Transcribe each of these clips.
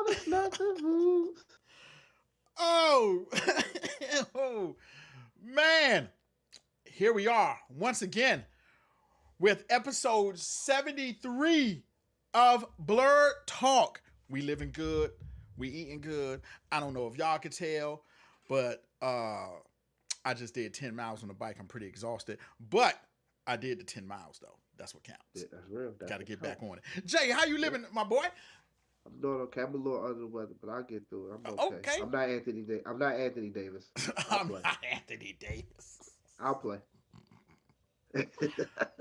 it's not the rules. Oh, oh, man. Here we are once again with episode 73 of Blerd Talk. We living good. We eating good. I don't know if y'all could tell, but I just did 10 miles on the bike. I'm pretty exhausted, but I did the 10 miles though. That's what counts. Yeah, that's real. Got to get back on it. Jay, how you living, my boy? I'm doing okay. I'm a little under the weather, but I'll get through it. I'm okay. Okay. I'm not Anthony Davis. I'm not Anthony Davis. I'll play.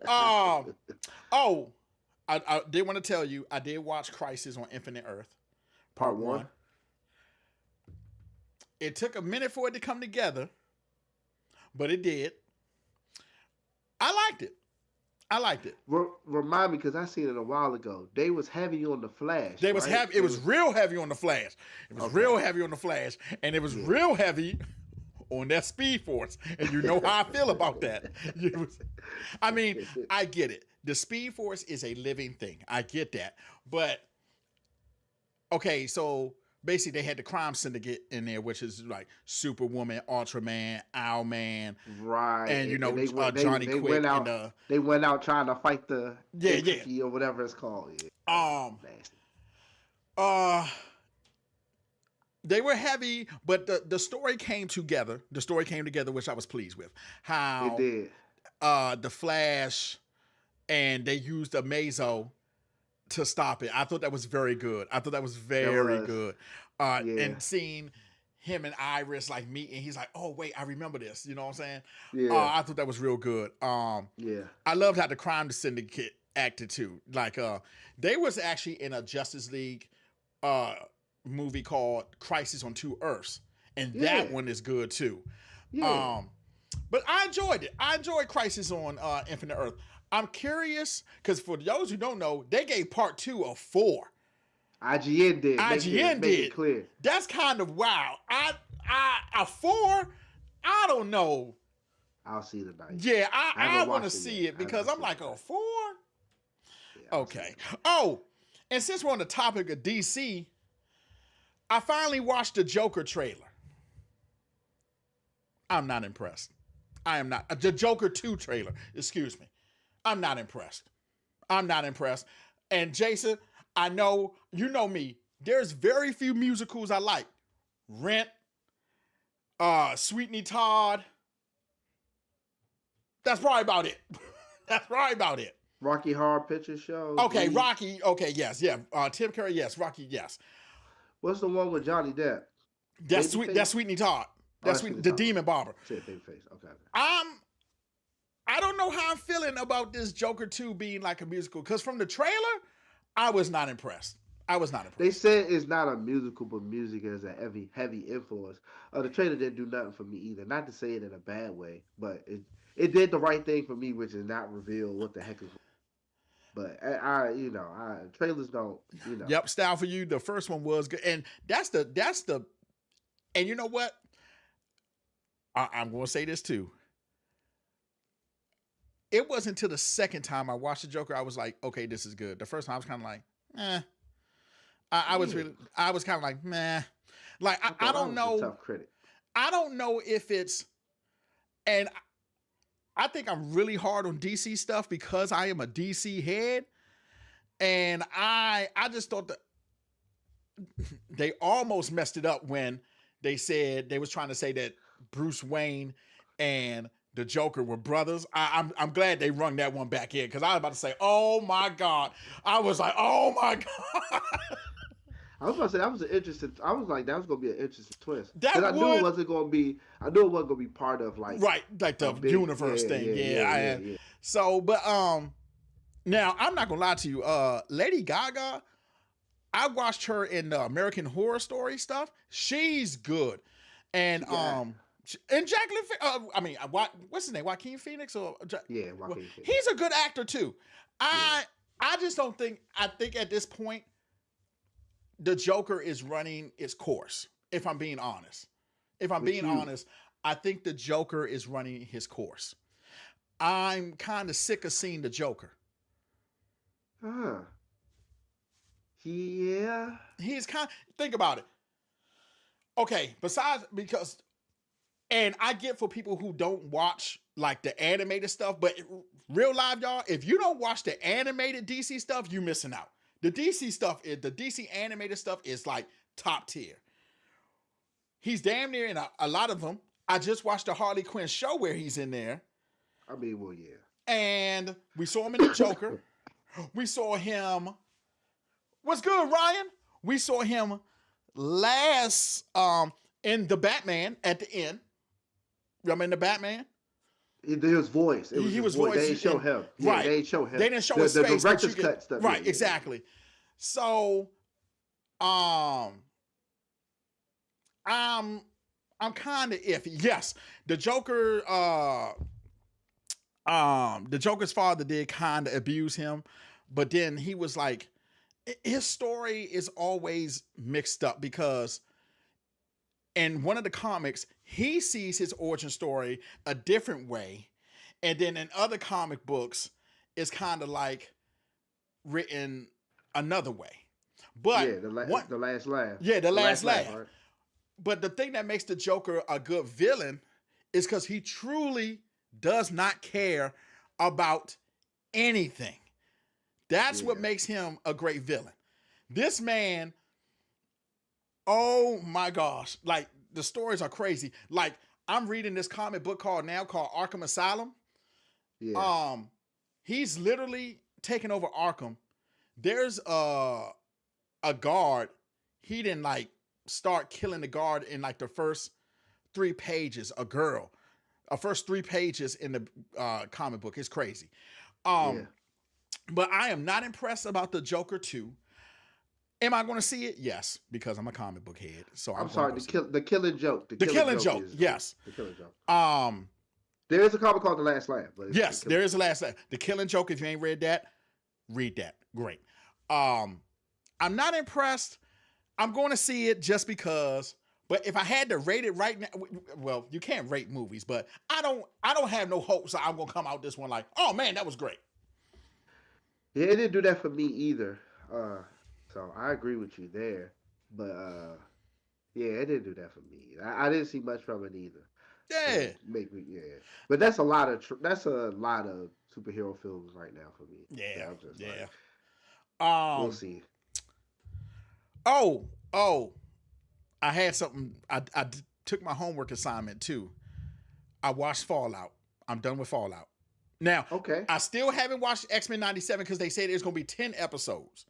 Oh, I did want to tell you, I did watch Crisis on Infinite Earth, part one. It took a minute for it to come together, but it did. I liked it. Remind me, because I seen it a while ago. They was heavy on the Flash. They was heavy. It was real heavy on the Flash. It was real heavy on the Flash, and it was real heavy on that Speed Force. And you know how I feel about that. I mean, I get it. The Speed Force is a living thing. I get that. But, okay, so basically they had the crime syndicate in there, which is like Superwoman, Ultraman, Owlman. Right. And, Johnny Quick. They went out trying to fight the entity or whatever it's called. Yeah. They were heavy, but the story came together. The story came together, which I was pleased with. How it did. The Flash and they used a Mazo to stop it. I thought that was very good. Good. And seeing him and Iris like meet, and he's like, "Oh wait, I remember this." You know what I'm saying? Yeah. I thought that was real good. Yeah. I loved how the crime syndicate acted too. Like, they was actually in a Justice League movie called Crisis on Two Earths, and that one is good too. Yeah. But I enjoyed it. I enjoyed Crisis on Infinite Earth. I'm curious, because for those who don't know, they gave part 2 of 4. IGN did. IGN did. It clear. That's kind of wild. A 4, I don't know. I'll see it tonight. Yeah, I want to see it because I'm like, 4? Yeah, okay. Oh, and since we're on the topic of DC, I finally watched the Joker trailer. I'm not impressed. I am not. The Joker 2 trailer, excuse me. I'm not impressed. And Jason, I know, you know me, there's very few musicals I like. Rent, Sweetney Todd. That's probably about it. Rocky Horror Picture Show. Okay, Rocky. Okay, yes, yeah. Tim Curry, yes. Rocky, yes. What's the one with Johnny Depp? That's Sweetney Todd. That's the Demon Barber. Babyface. Okay. I don't know how I'm feeling about this Joker 2 being like a musical, because from the trailer, I was not impressed. They said it's not a musical, but music is a heavy influence. The trailer didn't do nothing for me either. Not to say it in a bad way, but it did the right thing for me, which is not reveal what the heck is. But trailers don't. Yep, style for you. The first one was good, and that's the. And you know what? I'm going to say this too. It wasn't until the second time I watched the Joker, I was like, okay, this is good. The first time I was kind of like, eh. I was kind of like, meh. Like, I don't know. Tough critic. I don't know if it's, and I think I'm really hard on DC stuff because I am a DC head. And I just thought that they almost messed it up when they said, they was trying to say that Bruce Wayne and the Joker were brothers. I'm glad they rung that one back in, because I was about to say, oh my God. I was like, oh my God. I was about to say that was an interesting. I was like, that was gonna be an interesting twist. I knew it wasn't gonna be. I knew it wasn't gonna be part of like the big, universe thing. Yeah. So, but now I'm not gonna lie to you. Lady Gaga, I watched her in the American Horror Story stuff. She's good, and and Jacqueline. What's his name? Joaquin Phoenix or Joaquin Phoenix. He's a good actor too. I just don't think. I think at this point, the Joker is running its course. If I'm being honest, I think the Joker is running his course. I'm kind of sick of seeing the Joker. Yeah. He's kind. Think about it. Okay, besides because, and I get for people who don't watch like the animated stuff, but real live, y'all, if you don't watch the animated DC stuff, you missing out. The DC stuff is the DC animated stuff is like top tier. He's damn near in a lot of them. I just watched the Harley Quinn show where he's in there, I mean, well, yeah. and we saw him in the Joker. We saw him. What's good, Ryan? We saw him last in the Batman at the end. Remember in the Batman? His voice. It was He his was voice. They voicing didn't show in- him. Yeah, right. they didn't show him. They didn't show the, his the face. director's but you cut stuff. right, Yeah. exactly. So, I'm kind of iffy. Yes, the Joker. The Joker's father did kind of abuse him, but then he was like, his story is always mixed up because in one of the comics, he sees his origin story a different way. And then in other comic books, it's kind of like written another way. But Yeah, the last laugh. yeah, the last laugh. right? But the thing that makes the Joker a good villain is because he truly does not care about anything. That's what Yeah. makes him a great villain. This man, oh my gosh, like the stories are crazy. Like I'm reading this comic book called Arkham Asylum. Yeah. He's literally taking over Arkham. There's a guard. He didn't like start killing the guard in like the first 3 pages. A girl, first 3 pages in the comic book. It's crazy. Yeah. But I am not impressed about the Joker 2. Am I going to see it? Yes, because I'm a comic book head. So I'm sorry. The Killing Joke. The Killing Joke. Yes. The Killing Joke. There is a comic called The Last Laugh. But yes, there is a last laugh. The Killing Joke. If you ain't read that, read that. Great. I'm not impressed. I'm going to see it just because. But if I had to rate it right now, well, you can't rate movies, but I don't have no hopes that I'm going to come out this one like, oh man, that was great. Yeah, it didn't do that for me either. So I agree with you there. But yeah, it didn't do that for me. I didn't see much from it either. Yeah. Make me But that's a lot of superhero films right now for me. Yeah. I'm just Yeah. like, we'll see. Oh, I had something. I took my homework assignment too. I watched Fallout. I'm done with Fallout. Now, Okay. I still haven't watched X-Men 97 because they said there's going to be 10 episodes.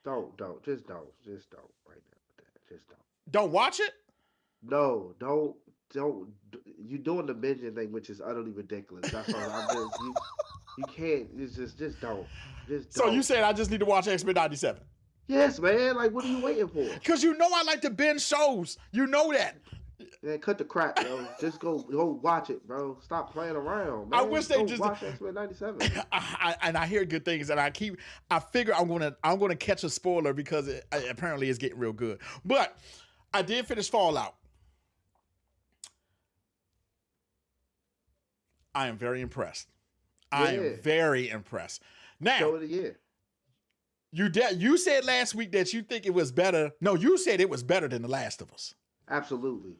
Just don't right now with that. Just don't. Don't watch it? No, don't. You're doing the binging thing, which is utterly ridiculous. That's all. You can't. It's just don't. Just So don't. you said I just need to watch X-Men 97? Yes, man. Like, what are you waiting for? Because you know I like to binge shows. You know that. Man, cut the crap, yo. Just go watch it, bro. Stop playing around, man. I wish they go just watch X-Men '97. I hear good things, and I figure I'm gonna catch a spoiler because apparently it's getting real good. But I did finish Fallout. I am very impressed. I am very impressed. Now, Show of the year. you said last week that you think it was better. No, you said it was better than The Last of Us. Absolutely.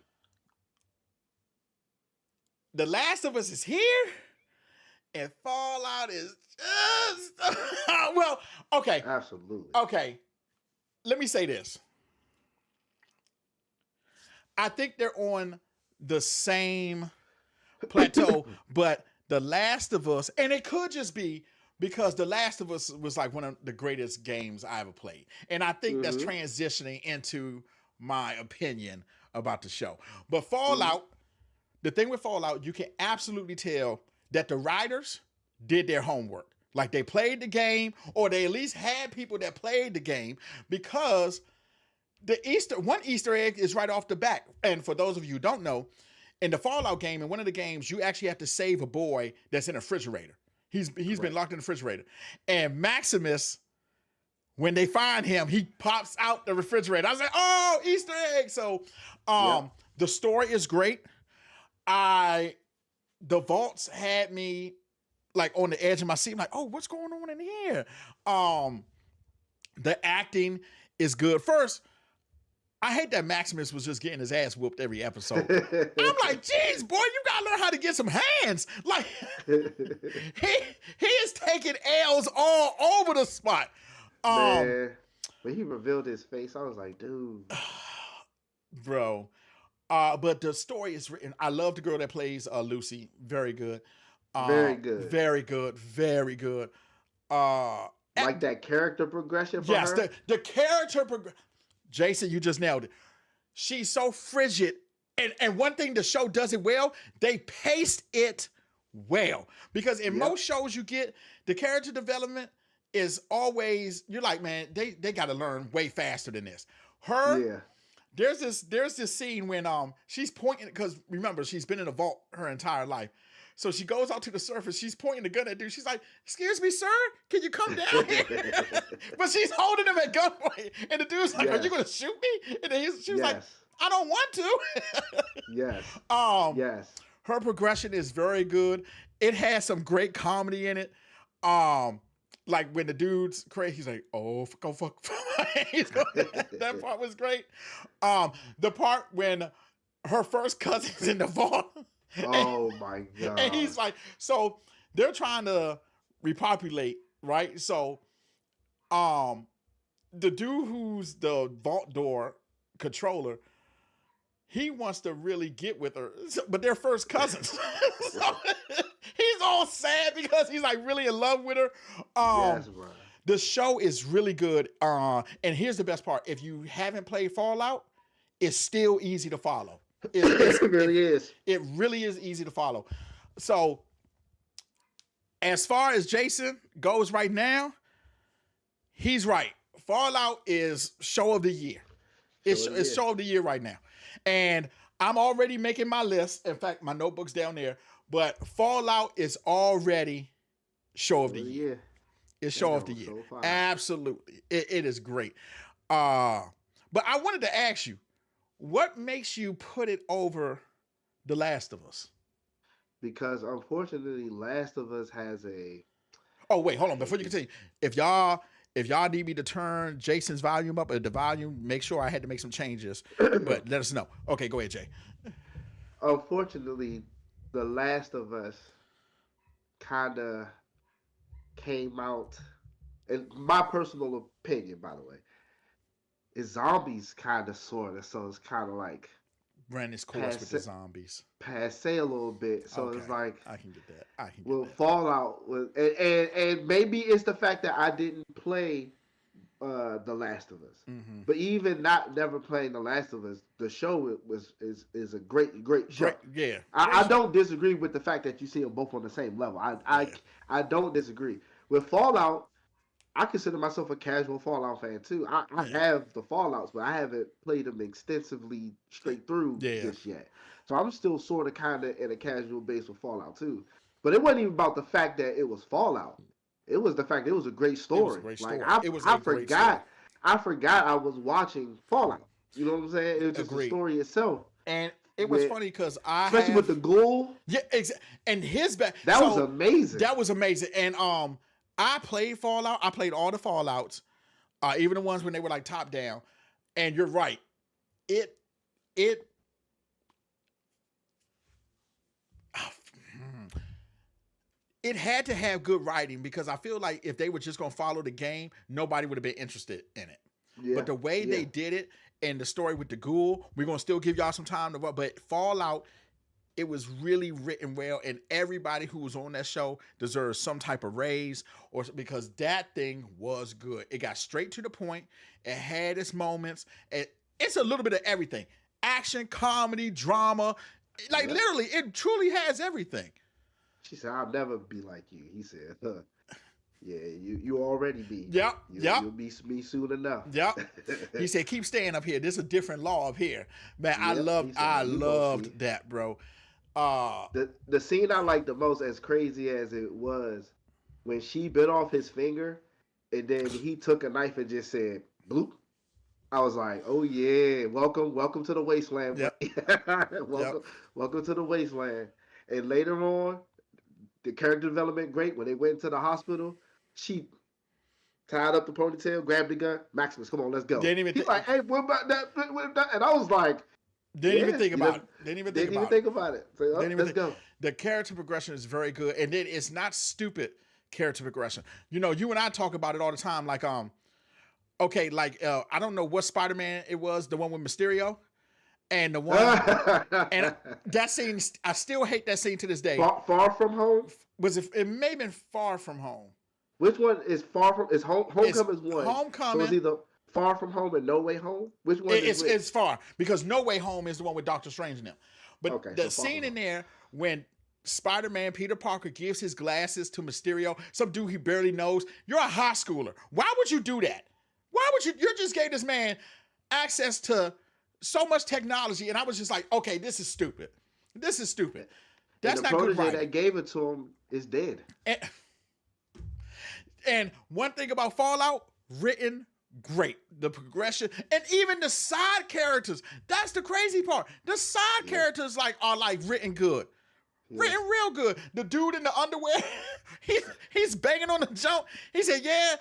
The Last of Us is here, and Fallout is just well, okay. Absolutely. Okay. Let me say this. I think they're on the same plateau, but The Last of Us, and it could just be because The Last of Us was like one of the greatest games I ever played. And I think that's transitioning into my opinion about the show. But Fallout, the thing with Fallout, you can absolutely tell that the writers did their homework. Like they played the game, or they at least had people that played the game, because one Easter egg is right off the bat. And for those of you who don't know, in the Fallout game, in one of the games, you actually have to save a boy that's in a refrigerator. He's been locked in the refrigerator. And Maximus, when they find him, he pops out the refrigerator. I was like, oh, Easter egg. So the story is great. The vaults had me like on the edge of my seat. I'm like, oh, what's going on in here? The acting is good. First, I hate that Maximus was just getting his ass whooped every episode. I'm like, geez, boy, you gotta learn how to get some hands. Like, he is taking L's all over the spot. Man, when he revealed his face, I was like, dude. Bro. But the story is written. I love the girl that plays Lucy. Very good. Very good. Very good. Very good. Like that character progression for her? Yes, the character progression. Jason, you just nailed it. She's so frigid. And one thing the show does it well, they paced it well. Because in most shows you get, the character development is always, you're like, man, they got to learn way faster than this. There's this scene when she's pointing, because remember, she's been in a vault her entire life. So she goes out to the surface. She's pointing the gun at dude. She's like, "Excuse me, sir, can you come down here?" But she's holding him at gunpoint, and the dude's like, "Are you going to shoot me?" And then she was like, "I don't want to." Yes. Her progression is very good. It has some great comedy in it. Like when the dude's crazy, he's like, "Oh, fuck." That part was great. The part when her first cousin's in the vault. Oh my God. And he's like, so they're trying to repopulate, right? So the dude who's the vault door controller, he wants to really get with her, but they're first cousins. So he's all sad because he's like really in love with her. Yes, bro. The show is really good. And here's the best part. If you haven't played Fallout, it's still easy to follow. It really is. It really is easy to follow. So, as far as Jason goes right now, he's right. Fallout is show of the year. It's show of the year right now. And I'm already making my list. In fact, my notebook's down there. But Fallout is already show of the year. It's show of the year. So absolutely. It is great. But I wanted to ask you, what makes you put it over The Last of Us? Because unfortunately, Last of Us has a... Oh, wait, hold on. Before you continue, if y'all need me to turn Jason's volume up, or the volume, make sure I had to make some changes. But let us know. Okay, go ahead, Jay. Unfortunately, The Last of Us kind of came out, in my personal opinion, by the way, is zombies kind of sort of, so it's kind of like ran its course with the zombies. Passe a little bit, so it's like I can get that. Fallout was, and maybe it's the fact that I didn't play The Last of Us, but even never playing The Last of Us, the show is a great show. I don't disagree with the fact that you see them both on the same level. I don't disagree with Fallout. I consider myself a casual Fallout fan too. I have the Fallouts, but I haven't played them extensively straight through this yet. So I'm still sort of kind of in a casual base with Fallout too. But it wasn't even about the fact that it was Fallout. It was the fact that it was a great story. I forgot I was watching Fallout. You know what I'm saying? It was just the story itself. And it was funny because especially with the ghoul. Yeah, exactly. And his back. That was amazing. That was amazing. And I played Fallout. I played all the Fallouts, even the ones when they were like top down. And you're right. It had to have good writing, because I feel like if they were just going to follow the game, nobody would have been interested in it. Yeah, but the way they did it, and the story with the ghoul, we're going to still give y'all some time to work. But Fallout, it was really written well, and everybody who was on that show deserves some type of raise, or because that thing was good. It got straight to the point. It had its moments. It's a little bit of everything: action, comedy, drama. Like literally, it truly has everything. She said, "I'll never be like you." He said, "Yeah, you already be. Yep. You'll be me soon enough." Yep. He said, "Keep staying up here. There's a different law up here." Man, I loved that, bro. The scene I liked the most, as crazy as it was, when she bit off his finger, and then he took a knife and just said, "Bloop." I was like, "Oh yeah, welcome to the wasteland." Yep. Welcome to the wasteland. And later on, the character development great when they went to the hospital. She tied up the ponytail, grabbed the gun. Maximus, come on, let's go. Didn't even He's like, hey, what about that? What about that? And I was like, Didn't yeah, even think you about know, it. Didn't even didn't think even about it. think about it. So, Didn't even let's think. go. The character progression is very good, and then it's not stupid character progression. You know, you and I talk about it all the time. Like, okay, like I don't know what Spider-Man it was, the one with Mysterio, and the one, and that scene, I still hate that scene to this day. Far From Home? Was it may have been Far From Home. Which one is Far From? Is Homecoming is one. Homecoming. So it's either Far From Home and No Way Home. Which one is which? It's Far, because No Way Home is the one with Doctor Strange in them. But Okay, the so scene in there when Spider-Man Peter Parker gives his glasses to Mysterio, some dude he barely knows. You're a high schooler. Why would you do that? Why would you? You just gave this man access to so much technology, and I was just like, okay, this is stupid. This is stupid. That's not good writing. That gave it to him is dead. And one thing about Fallout, written great. The progression and even the side characters. That's the crazy part. The side characters are written good. Yeah. Written real good. The dude in the underwear, he's banging on the jump. He said, yeah,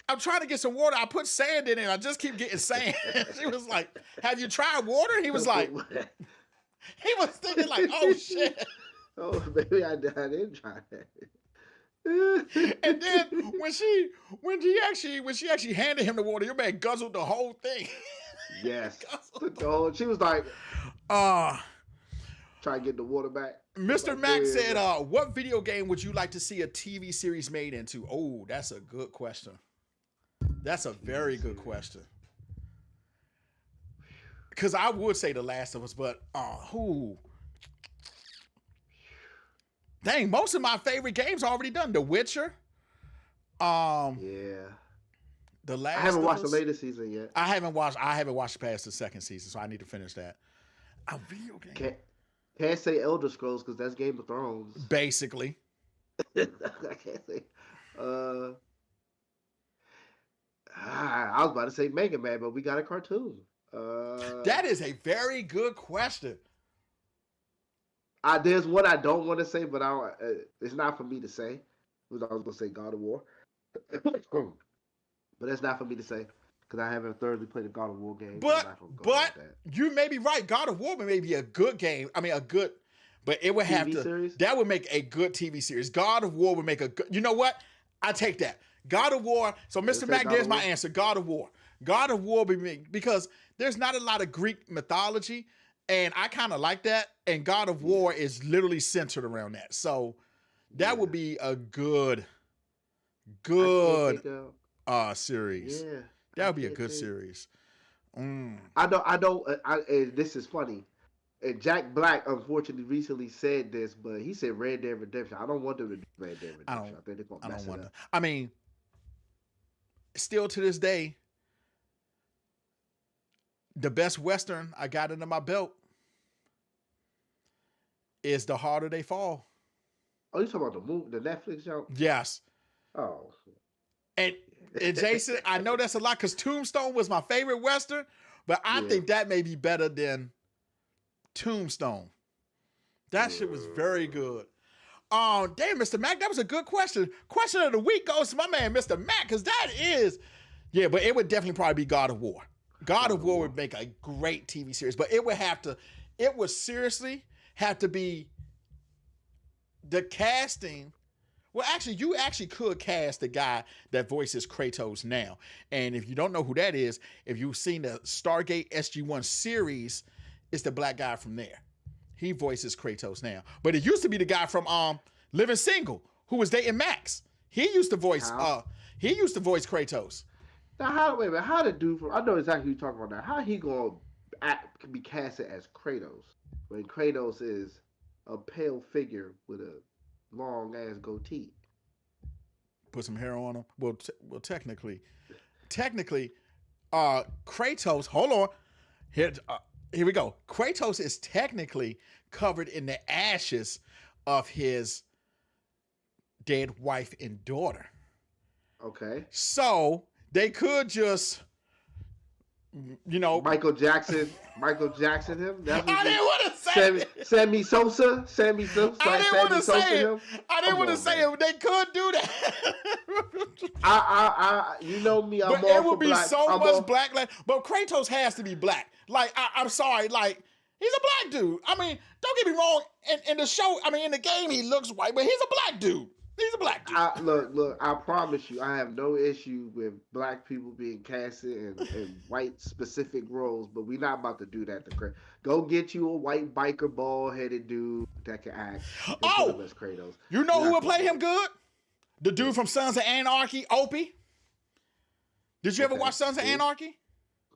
I'm trying to get some water. I put sand in it. I just keep getting sand. She was like, have you tried water? He was like, he was thinking like, oh shit. Oh, maybe I didn't try that. And then when she actually handed him the water, your man guzzled the whole thing. Yes. She was like, try to get the water back. Mr. Mack said, what video game would you like to see a TV series made into? Oh, that's a good question. That's a very good question. Because I would say The Last of Us, but who? Dang, most of my favorite games are already done. The Witcher. Yeah. The Last. I haven't watched the latest season yet. I haven't watched past the second season, so I need to finish that. A video game. Can't say Elder Scrolls because that's Game of Thrones. Basically. I can't say. I was about to say Mega Man, but we got a cartoon. That is a very good question. There's one I don't want to say, but it's not for me to say. I was going to say God of War. But that's not for me to say because I haven't thoroughly played a God of War game. But you may be right. God of War may be a good game. I mean, but it would have to. Series? That would make a good TV series. God of War would make a good. You know what? I take that. God of War. So, Mr. Mack, there's my answer. God of War. God of War would be because there's not a lot of Greek mythology. And I kind of like that. And God of War is literally centered around that. So that would be a good series. Yeah. That would be a good series. I know. And this is funny. And Jack Black, unfortunately, recently said this, but he said Red Dead Redemption. I don't want them to do Red Dead Redemption. I think they're going to mess it up. I mean, still to this day, the best Western I got under my belt is The Harder They Fall. Oh, you talking about the Netflix show? Yes. Oh. And Jason, I know that's a lot because Tombstone was my favorite Western, but I think that may be better than Tombstone. That shit was very good. Damn, Mr. Mack, that was a good question. Question of the week goes to my man, Mr. Mack, because that is, but it would definitely probably be God of War. God of War would make a great TV series, but it would seriously have to be the casting. Well, actually, you actually could cast the guy that voices Kratos now. And if you don't know who that is, if you've seen the Stargate SG-1 series, it's the black guy from there. He voices Kratos now. But it used to be the guy from Living Single, who was dating Max. He used to voice Kratos. Now, how the dude from, I know exactly who you're talking about now. How he gonna be casted as Kratos when Kratos is a pale figure with a long ass goatee? Put some hair on him. Well, technically, Kratos. Hold on. Here we go. Kratos is technically covered in the ashes of his dead wife and daughter. Okay. So they could just, Michael Jackson him. I didn't want to say Sammy Sosa, I like didn't want Sammy to Sosa say it. him. I didn't Come want to on, say man. it. They could do that. You know me. I'm But it all would for be black. so I'm much all. black. But Kratos has to be black. Like, I'm sorry. Like, he's a black dude. I mean, don't get me wrong. In the show, I mean, in the game, he looks white, but he's a black dude. He's a black dude. Look. I promise you, I have no issue with black people being casted in white specific roles, but we're not about to do that. Go get you a white biker, bald headed dude that can act and put him Oh, as Kratos. you know We're who not would gonna play do him it. good? The Yeah. dude from Sons of Anarchy, Opie. Did you ever Okay. watch Sons of See? Anarchy?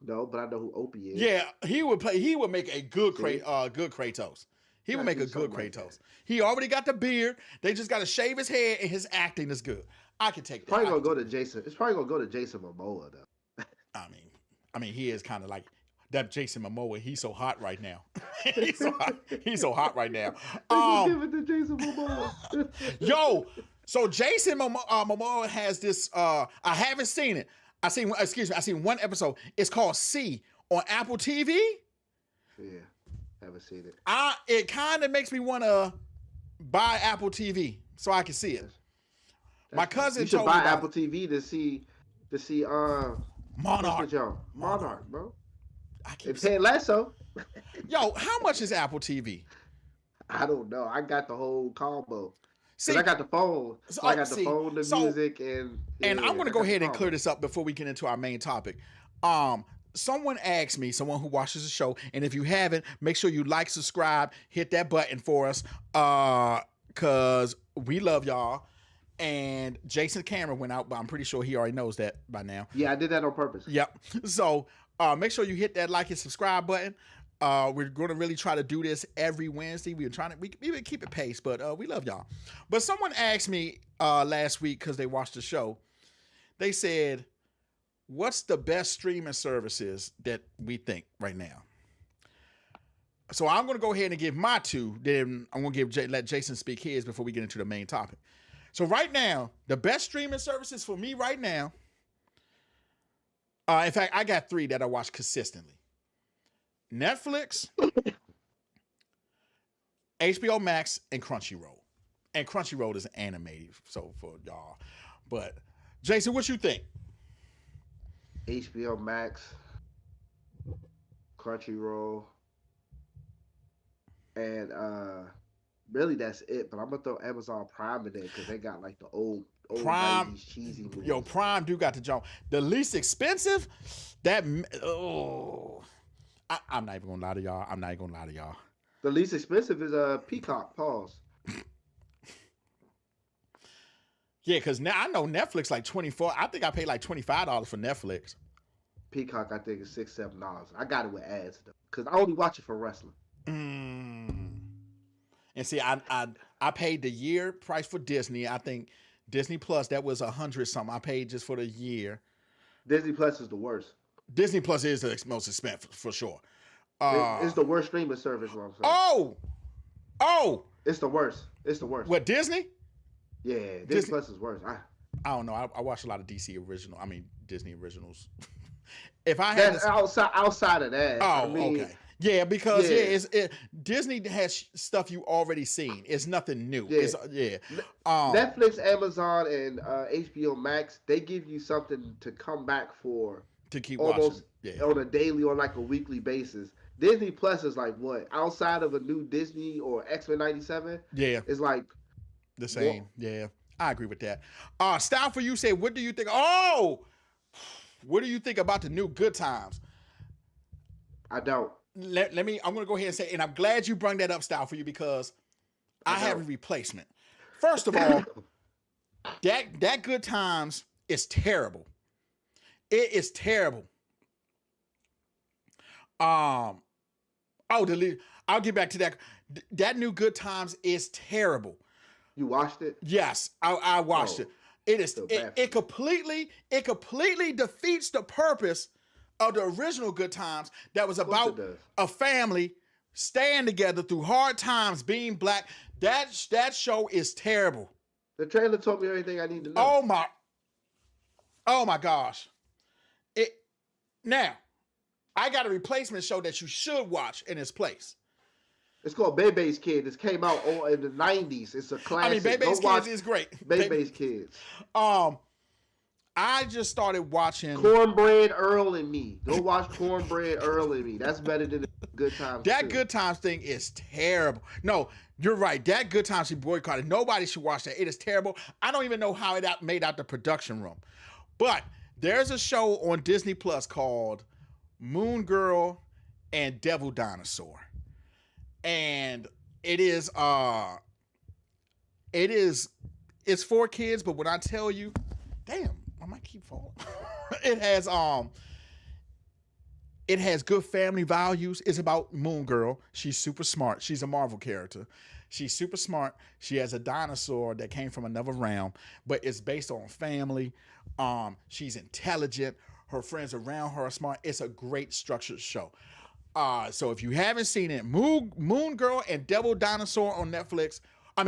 No, but I know who Opie is. Yeah, he would play. He would make a good See? good Kratos. He You would gotta make do a good something like Kratos. that. He already got the beard. They just got to shave his head, and his acting is good. I can take that. Probably gonna go to Jason. It's probably gonna go to Jason Momoa though. I mean, he is kind of like that Jason Momoa. He's so hot right now. He's so hot. He's so hot right now. They gonna give it to Jason Momoa. Yo, so Jason Momoa has this. I haven't seen it. I seen one episode. It's called C on Apple TV. Yeah, haven't seen it. It kind of makes me want to buy Apple TV so I can see it. My cousin You should told me buy about Apple TV to see Monarch. Monarch, bro. I And keep Ted Lasso. Yo, how much is Apple TV? I don't know. I got the whole combo. See, I got the phone. So- I got the see, phone, the so- music, and I'm going to I go got the ahead and combo. clear this up before we get into our main topic. Someone asked me, someone who watches the show, and if you haven't, make sure you like, subscribe, hit that button for us, because we love y'all. And Jason Cameron went out, but I'm pretty sure he already knows that by now. Yeah, I did that on purpose. Yep. So make sure you hit that like and subscribe button. We're going to really try to do this every Wednesday. We would keep it paced, but we love y'all. But someone asked me last week, because they watched the show, they said, what's the best streaming services that we think right now? So I'm going to go ahead and give my two. Then I'm going to let Jason speak his before we get into the main topic. So right now, the best streaming services for me right now, in fact, I got three that I watch consistently. Netflix, HBO Max, and Crunchyroll. And Crunchyroll is animated, so for y'all. But Jason, what you think? HBO Max, Crunchyroll, and really that's it. But I'm gonna throw Amazon Prime in there because they got like the old Prime, 90s cheesy movies. Yo, Prime do got the jump. The least expensive, I'm not even gonna lie to y'all. The least expensive is Peacock. Pause. Yeah, because now I know Netflix like 24. I think I paid like $25 for Netflix. Peacock, I think is $6-7. I got it with ads though, because I only watch it for wrestling. And see, I paid the year price for Disney. I think Disney Plus, that was $100 something. I paid just for the year. Disney Plus is the worst. Disney Plus is the most expensive for sure. It's the worst streaming service. What I'm saying. Oh, It's the worst. It's the worst. what, Disney? Yeah, Disney Plus is worse. I don't know. I watch a lot of Disney originals. If I had That's outside of that. okay. Yeah, because Disney has stuff you already seen. It's nothing new. Yeah. Netflix, Amazon, and HBO Max, they give you something to come back for to keep almost watching. on a daily or like a weekly basis. Disney Plus is like what? Outside of a new Disney or X-Men 97? Yeah. It's like the same. What? Yeah. I agree with that. Style for you said, what do you think? Oh! What do you think about the new Good Times? I don't. I'm going to go ahead and say, and I'm glad you brought that up, Style for you, because I have a replacement. First of all, that Good Times is terrible. It is terrible. I'll get back to that. That new Good Times is terrible. You watched it? Yes, I watched it. It is it completely defeats the purpose of the original Good Times that was about a family staying together through hard times, being black. That show is terrible. The trailer told me everything I need to know. Oh my gosh. Now, I got a replacement show that you should watch in its place. It's called Bebe's Kid. This came out all in the '90s. It's a I mean, classic. Go Bebe's Kids watch is great. Bebe's Kids. Um, I just started watching Cornbread Earl and Me. Go watch Cornbread Earl and Me. That's better than Good Times that too. Good Times thing is terrible. No, you're right. That Good Times she boycotted. Nobody should watch that. It is terrible. I don't even know how it made out the production room. But there's a show on Disney Plus called Moon Girl and Devil Dinosaur. And it's for kids, but when I tell you, damn, I might keep falling. it has good family values. It's about Moon Girl. She's super smart. She's a Marvel character. She's super smart. She has a dinosaur that came from another realm, but it's based on family. She's intelligent. Her friends around her are smart. It's a great structured show. So if you haven't seen it, Moon Girl and Devil Dinosaur on Netflix, on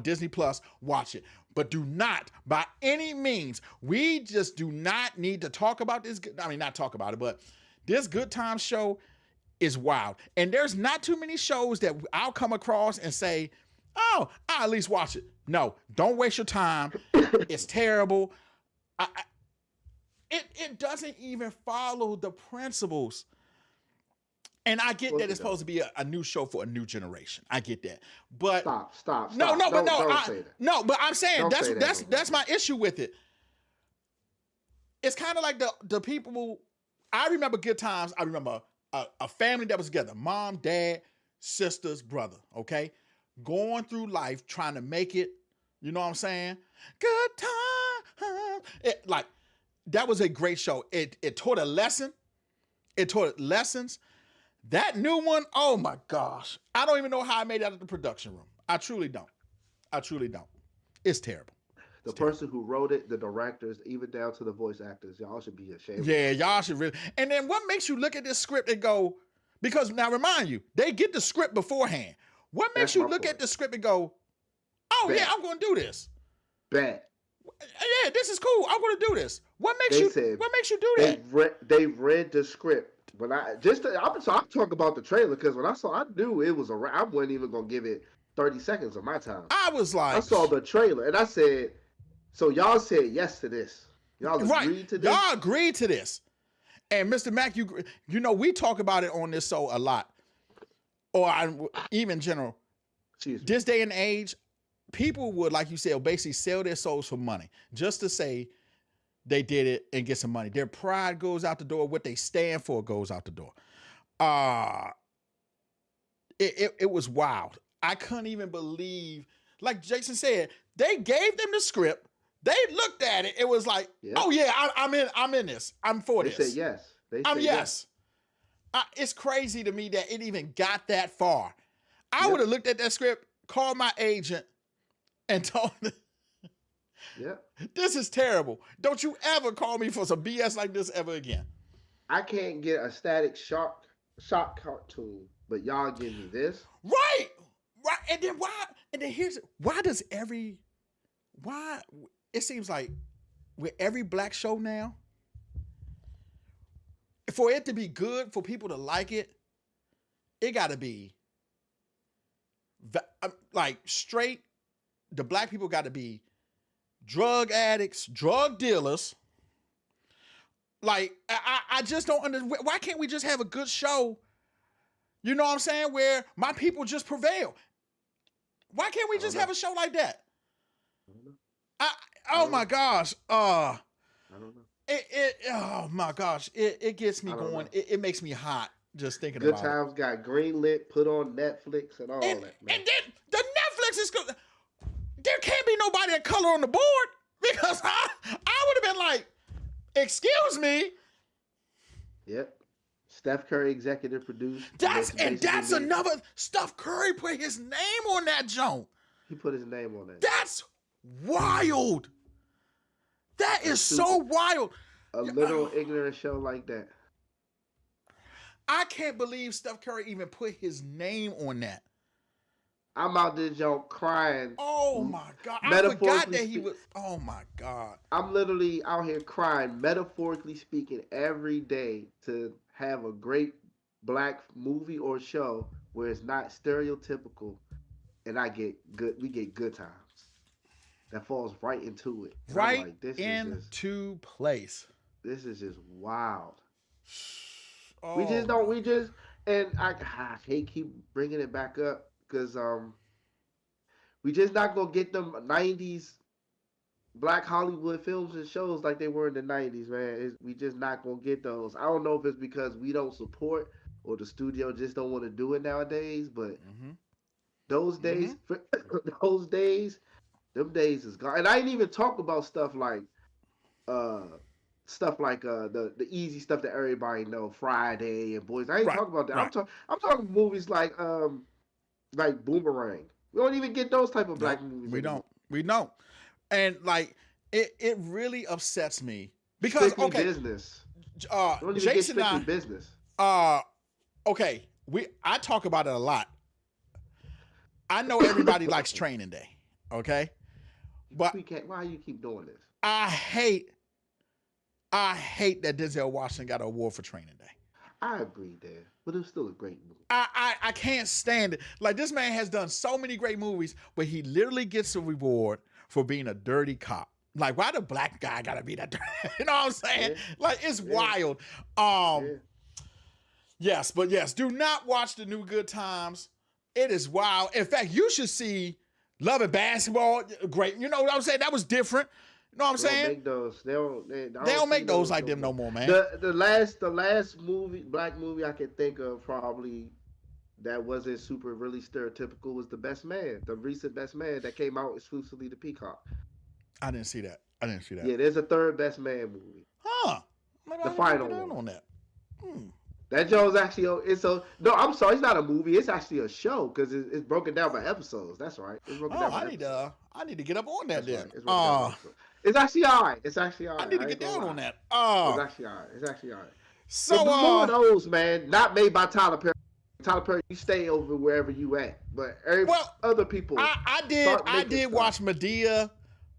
Disney Plus, watch it. But do not, by any means, we just do not need to talk about this. Not talk about it, but this Good Time show is wild. And there's not too many shows that I'll come across and say, oh, I'll at least watch it. No, don't waste your time. It's terrible. It doesn't even follow the principles. And I get that it's supposed to be a new show for a new generation. I get that, but stop. Don't say that. No, but I'm saying that's my issue with it. It's kind of like the people. I remember Good Times. I remember a family that was together: mom, dad, sisters, brother. Okay, going through life trying to make it. You know what I'm saying? Good time. That was a great show. It taught a lesson. It taught lessons. That new one, oh my gosh. I don't even know how I made it out of the production room. I truly don't. It's terrible. The person who wrote it, the directors, even down to the voice actors, y'all should be ashamed. Yeah, y'all should really. And then what makes you look at this script and go, because now remind you, they get the script beforehand. What makes you look at the script and go, oh yeah, I'm going to do this. Bet. Yeah, this is cool. I'm going to do this. What makes you do that? They read the script. But I'm talking about the trailer because when I knew it was I wasn't even gonna give it 30 seconds of my time. I was like, I saw the trailer and I said, so y'all said yes to this. Y'all agreed to this. Y'all agreed to this. And Mr. Mack, you know we talk about it on this show a lot, even in general. This day and age, people would, like you said, basically sell their souls for money just to say they did it and get some money. Their pride goes out the door. What they stand for goes out the door. It was wild. I couldn't even believe, like Jason said, they gave them the script. They looked at it. It was like, oh yeah, I'm in this. I'm for this. They said yes. Yes. It's crazy to me that it even got that far. I would have looked at that script, called my agent, and told them, this is terrible. Don't you ever call me for some BS like this ever again. I can't get a Static Shock cartoon, but y'all give me this. Right. And then why it seems like with every black show now, for it to be good, for people to like it, it got to be like straight. The black people got to be drug addicts, drug dealers. Like, I just don't understand. Why can't we just have a good show? You know what I'm saying? Where my people just prevail. Why can't we just have a show like that? Oh my gosh. I don't know. Oh my gosh. It gets me going. It makes me hot just thinking about it. Good Times got greenlit, put on Netflix and all that, man. And then the Netflix is good. There can't be nobody of color on the board because I would have been like, excuse me. Yep. Steph Curry executive produced. That's another. Steph Curry put his name on that joint. He put his name on that. That's wild. That is so wild. A little ignorant show like that. I can't believe Steph Curry even put his name on that. I'm out there, joke crying. Oh my God. I forgot that he was. Oh my God. I'm literally out here crying, metaphorically speaking, every day to have a great black movie or show where it's not stereotypical, and we get good times that falls right into it, and I'm Right like, into place. this is just wild. We just Oh don't. no. We just and I hate keep bringing it back up because we just not gonna get them '90s Black Hollywood films and shows like they were in the '90s, man. We just not gonna get those. I don't know if it's because we don't support or the studio just don't want to do it nowadays, but Mm-hmm. those Mm-hmm. days, those days, them days is gone. And I ain't even talk about uh the easy stuff that everybody know, Friday and Boys. I ain't Right. talking about that. Right. I'm talking movies like Boomerang. We don't even get those type of Nope. black movies We anymore. don't. We don't. And like it really upsets me because Strictly okay, business. We don't even get Jason and strictly business. I okay, I talk about it a lot. I know everybody likes Training Day, okay? But We can't. Why you keep doing this? I hate that Denzel Washington got an award for Training Day. I agree there, but it was still a great movie. I can't stand it. Like this man has done so many great movies, but he literally gets a reward for being a dirty cop. Like, why the black guy gotta be that dirty? You know what I'm saying? Yeah, Like, it's yeah, wild. yeah. Yes, but yes, do not watch the new Good Times. It is wild. In fact, you should see Love and Basketball. Great. You know what I'm saying? That was different. You know what I'm They don't saying? make those. I They don't don't see make those those like no them no more. more, man. The last movie, black movie I can think of probably that wasn't super really stereotypical was The Best Man, the recent Best Man that came out exclusively to Peacock. I didn't see that. I didn't see that. Yeah, there's a third Best Man movie, Huh. Maybe the I need to get final down one. on that. Hmm. That Joe's actually it's a no. I'm sorry, it's not a movie. It's actually a show because it's broken down by episodes. That's right. It's broken Oh, down by episodes. I need to get up on that That's then. right. It's broken down by episodes. It's actually alright. It's actually I alright. need to I ain't get gonna down on lie. that. It's actually alright. It's actually alright. So But more of those, man. Not made by Tyler Perry. Tyler Perry, you stay over wherever you at. But well, other people start I making did stuff. watch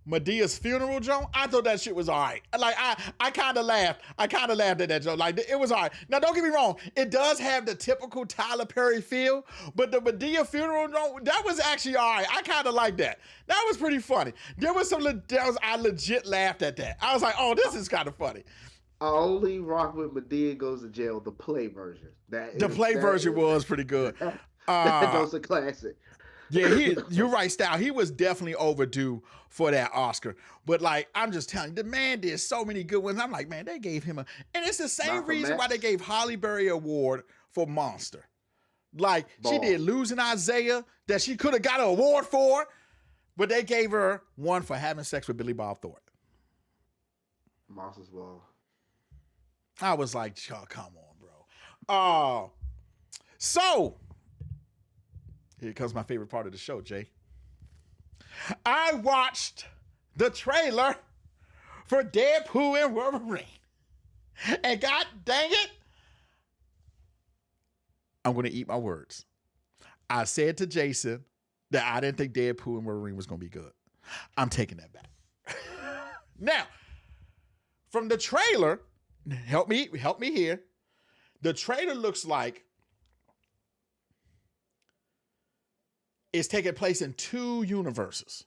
Medea's funeral, Joe. I thought that shit was all right. Like I kind of laughed. I kind of laughed at that, Joe. Like it was all right. Now don't get me wrong. It does have the typical Tyler Perry feel, but the Medea funeral, that was actually all right. I kind of like that. That was pretty funny. There was I legit laughed at that. I was like, oh, this is kind of funny. I only rock with Medea Goes to Jail, the play version. The play version was pretty good. That was a classic. Yeah, you're right, Style. He was definitely overdue for that Oscar. But like, I'm just telling you, the man did so many good ones. I'm like, man, they gave him and it's the same Malcolm reason why X. they gave Holly Berry Award for Monster. Like, she did Ball. Losing Isaiah that she could have got an award for, but they gave her one for having sex with Billy Bob Thornton. Monsters Ball. I was like, oh, come on, bro. So here comes my favorite part of the show, Jay. I watched the trailer for Deadpool and Wolverine. And god dang it, I'm going to eat my words. I said to Jason that I didn't think Deadpool and Wolverine was going to be good. I'm taking that back. Now, from the trailer, help me here. The trailer looks like it's taking place in two universes.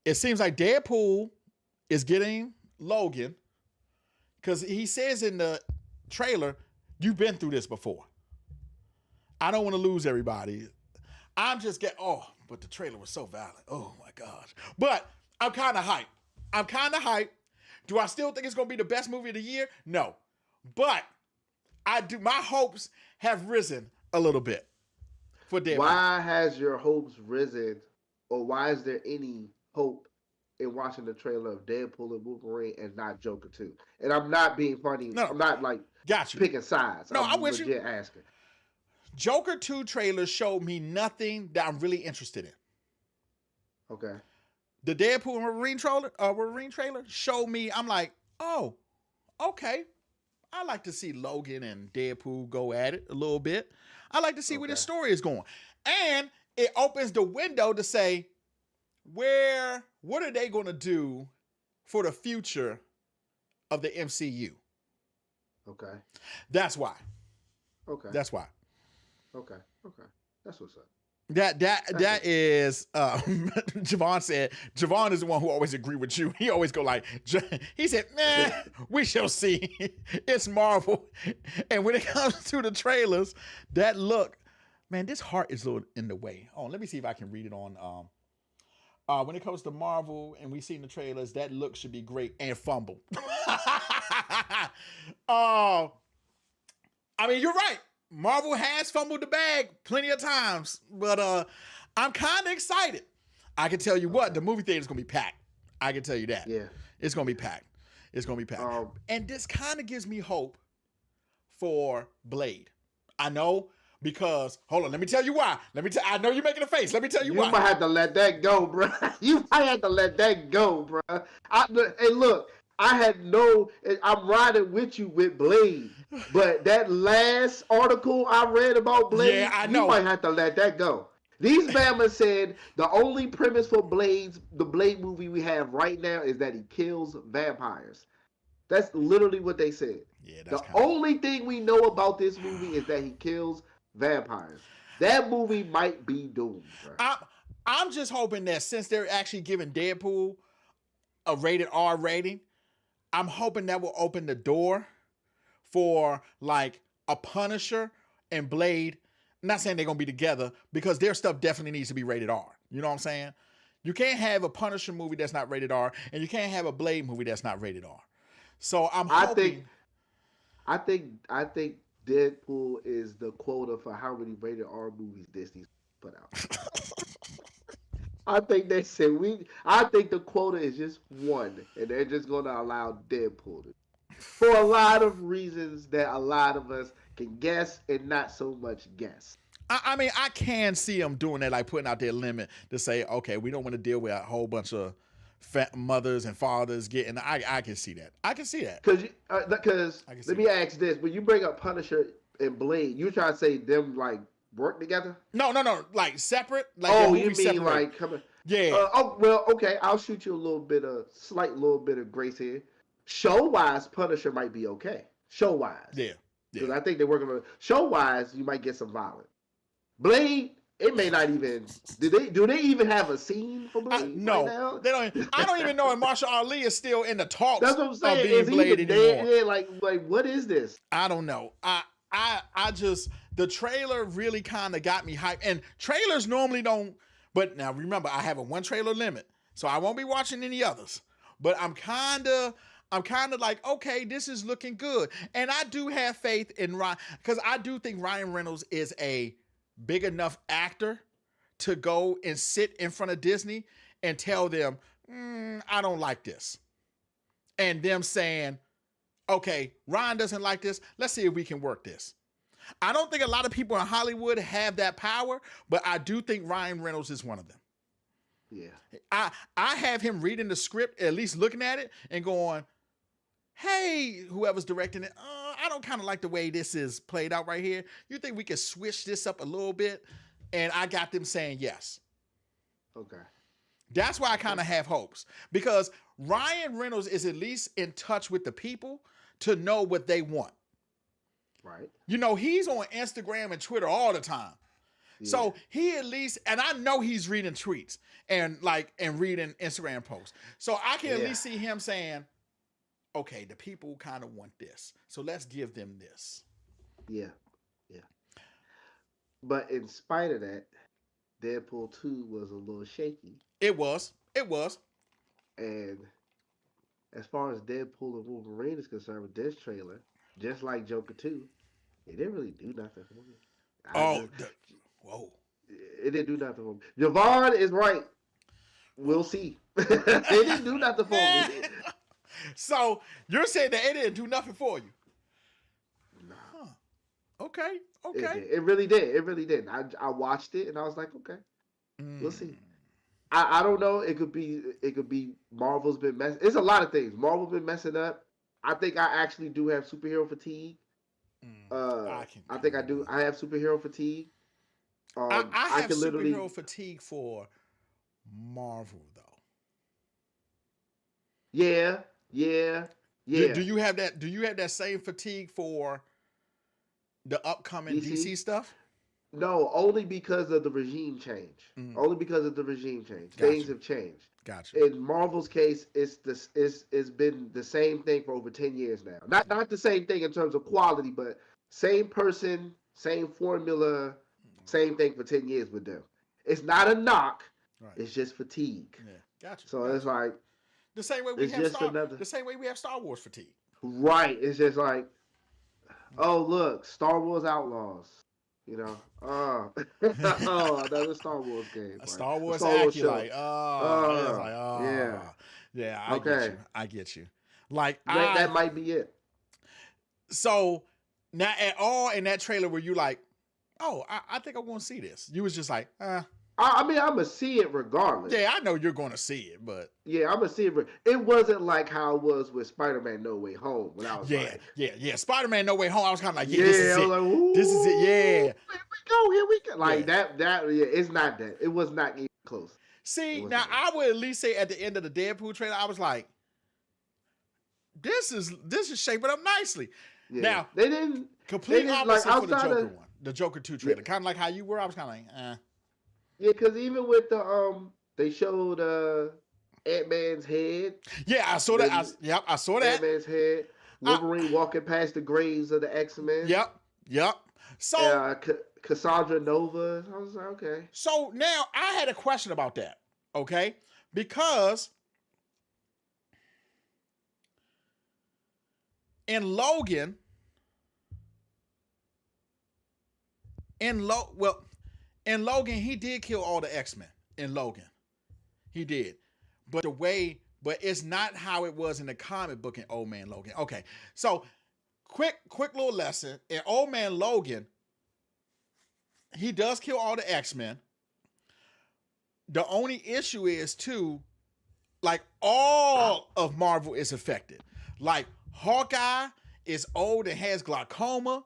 It seems like Deadpool is getting Logan because he says in the trailer, you've been through this before. I don't want to lose everybody. I'm just but the trailer was so violent. Oh my gosh. But I'm kind of hyped. Do I still think it's going to be the best movie of the year? No. But I do. My hopes have risen a little bit for Deadpool. Why has your hopes risen, or why is there any hope in watching the trailer of Deadpool and Wolverine and not Joker 2? And I'm not being funny. No. I'm not like Got you. picking sides. No, I'm with legit you. asking. Joker 2 trailer showed me nothing that I'm really interested in. Okay. The Deadpool and Wolverine trailer showed me, I'm like, oh, okay. I like to see Logan and Deadpool go at it a little bit. I like to see where this story is going. And it opens the window to say, what are they going to do for the future of the MCU? Okay. That's why. Okay. That's why. Okay. Okay. That's what's up. That's That what's up. is Javon said. Javon is the one who always agree with you. He always go like he said, "Nah, we shall see." It's Marvel, and when it comes to the trailers, that look, man, this heart is a little in the way. Oh, let me see if I can read it on. When it comes to Marvel, and we seen the trailers, that look should be great and fumble. uh, I mean, you're right. Marvel has fumbled the bag plenty of times, but I'm kind of excited. I can tell you what, Okay. the movie theater is gonna be packed. I can tell you that. Yeah. It's gonna be packed. It's gonna be packed. Um. And this kind of gives me hope for Blade. I know because hold on, let me tell you why. I know you're making a face. Let me tell you You why. might have to let that go, bro. You might have to let that go, bro. Hey, look, I had no. I'm riding with you with Blade, but that last article I read about Yeah, Blade, I you know. might have to let that go. These Bama said the only premise for the Blade movie we have right now is that he kills vampires. That's literally what they said. Yeah, that's The kind of. only thing we know about this movie is that he kills vampires. That movie might be doomed, bro. I'm I'm just hoping that since they're actually giving Deadpool a rated R rating, I'm hoping that will open the door for like a Punisher and Blade. I'm not saying they're gonna be together because their stuff definitely needs to be rated R. You know what I'm saying? You can't have a Punisher movie that's not rated R, and you can't have a Blade movie that's not rated R. So I'm I think hoping. I think Deadpool is the quota for how many rated R movies Disney's put out. I think they said we. I think the quota is just one, and they're just going to allow Deadpool to, for a lot of reasons that a lot of us can guess and not so much guess. I mean, I can see them doing that, like putting out their limit to say, okay, we don't want to deal with a whole bunch of mothers and fathers getting. I can see that. I can see that. Because I can see let me that. ask this: when you bring up Punisher and Blade, you try to say them like work together? No. Like separate, like their Oh, you movies mean separate. like coming? Yeah, Oh well, okay. I'll shoot you a little bit of slight little bit of grace here. Show wise, Punisher might be okay. Show wise, yeah, yeah. because I think they're working on show wise. You might get some violence. Blade, it may not even. Do they even have a scene for Blade right No, now? they don't. I don't even know if Marshall Ali is still in the talks That's what I'm of saying. being Is he Blade even dead? anymore. Yeah, like what is this? I don't know. I just the trailer really kind of got me hyped. And trailers normally don't. But now remember, I have a one trailer limit, so I won't be watching any others. But I'm kind of like, okay, this is looking good, and I do have faith in Ryan because I do think Ryan Reynolds is a big enough actor to go and sit in front of Disney and tell them, I don't like this, and them saying, okay, Ryan doesn't like this. Let's see if we can work this. I don't think a lot of people in Hollywood have that power, but I do think Ryan Reynolds is one of them. Yeah, I have him reading the script, at least looking at it, and going, "Hey, whoever's directing it, I don't kind of like the way this is played out right here. You think we could switch this up a little bit?" And I got them saying yes. okay, That's why I kind okay, of have hopes because Ryan Reynolds is at least in touch with the people to know what they want. right, You know, he's on Instagram and Twitter all the time. yeah, So he at least, and I know he's reading tweets and reading Instagram posts. So I can at yeah, least see him saying, okay, the people kind of want this. So let's give them this. yeah, yeah. But in spite of that, Deadpool 2 was a little shaky. It was. It was. And as far as Deadpool and Wolverine is concerned with this trailer, just like Joker 2, it didn't really do nothing for me. I Oh, just, whoa. it didn't do nothing for me. Javon is right. We'll see. It didn't do nothing for me. So you're saying that it didn't do nothing for you? Nah, Huh. Okay. it Okay. did. It really did. It really did. I watched it and I was like, okay, we'll see. Mm. I don't know. It could be Marvel's been mess. It's a lot of things. Marvel's been messing up. I think I actually do have superhero fatigue. I can I think I agree do. with I have superhero fatigue. I I have can literally. superhero fatigue for Marvel though. Yeah, yeah, Do yeah. you have that? Do you have that same fatigue for The upcoming DC? DC stuff? No, only because of the regime change. Mm, Only because of the regime change. got Things you. have changed. Got you. In Marvel's case, it's been the same thing for over 10 years now. Not the same thing in terms of quality, but same person, same formula, same thing for 10 years with them. It's not a knock. Right. It's just fatigue. Yeah. Got you. So Got it's you. like The same way we it's have just another the same way we have Star Wars fatigue. right. It's just like, Mm. oh look, Star Wars Outlaws. Oh, another Star Wars game, A like Star a Wars Star Wars Aki, show. like, it's like, Yeah. yeah, I get Okay. you. I get you. Like, That might be it. so now at all in that trailer were you like, oh, I think I'm going to see this? You was just like, I mean, I'm gonna see it regardless. yeah, I know you're going to see it, but Yeah, I'm gonna see it. It wasn't like how it was with Spider-Man: No Way Home when I was like, yeah. Spider-Man No Way Home, I was kind of like, yeah, yeah, this is I was it. like, ooh, This is it, yeah. Here we go. Like Yeah. yeah, it's not that. It was not even close. See, was now not. I would at least say at the end of the Deadpool trailer, I was like, this is shaping up nicely. Yeah. Now, they didn't. Complete didn't, like, opposite for the outside Joker of- one, the Joker 2 trailer. Yeah. Kind of like how you were. I was kind of like, Yeah, because even with the they showed Ant-Man's head. Yeah, I saw that. I saw that. Ant-Man's head. Wolverine walking past the graves of the X-Men. Yep. So, Cassandra Nova. I was like, okay. so now I had a question about that. Okay, because in Logan, in Logan, he did kill all the X-Men. In Logan, he did, but it's not how it was in the comic book in Old Man Logan. Okay, so quick little lesson in Old Man Logan. He does kill all the X-Men. The only issue is too, like all of Marvel is affected. Like Hawkeye is old and has glaucoma.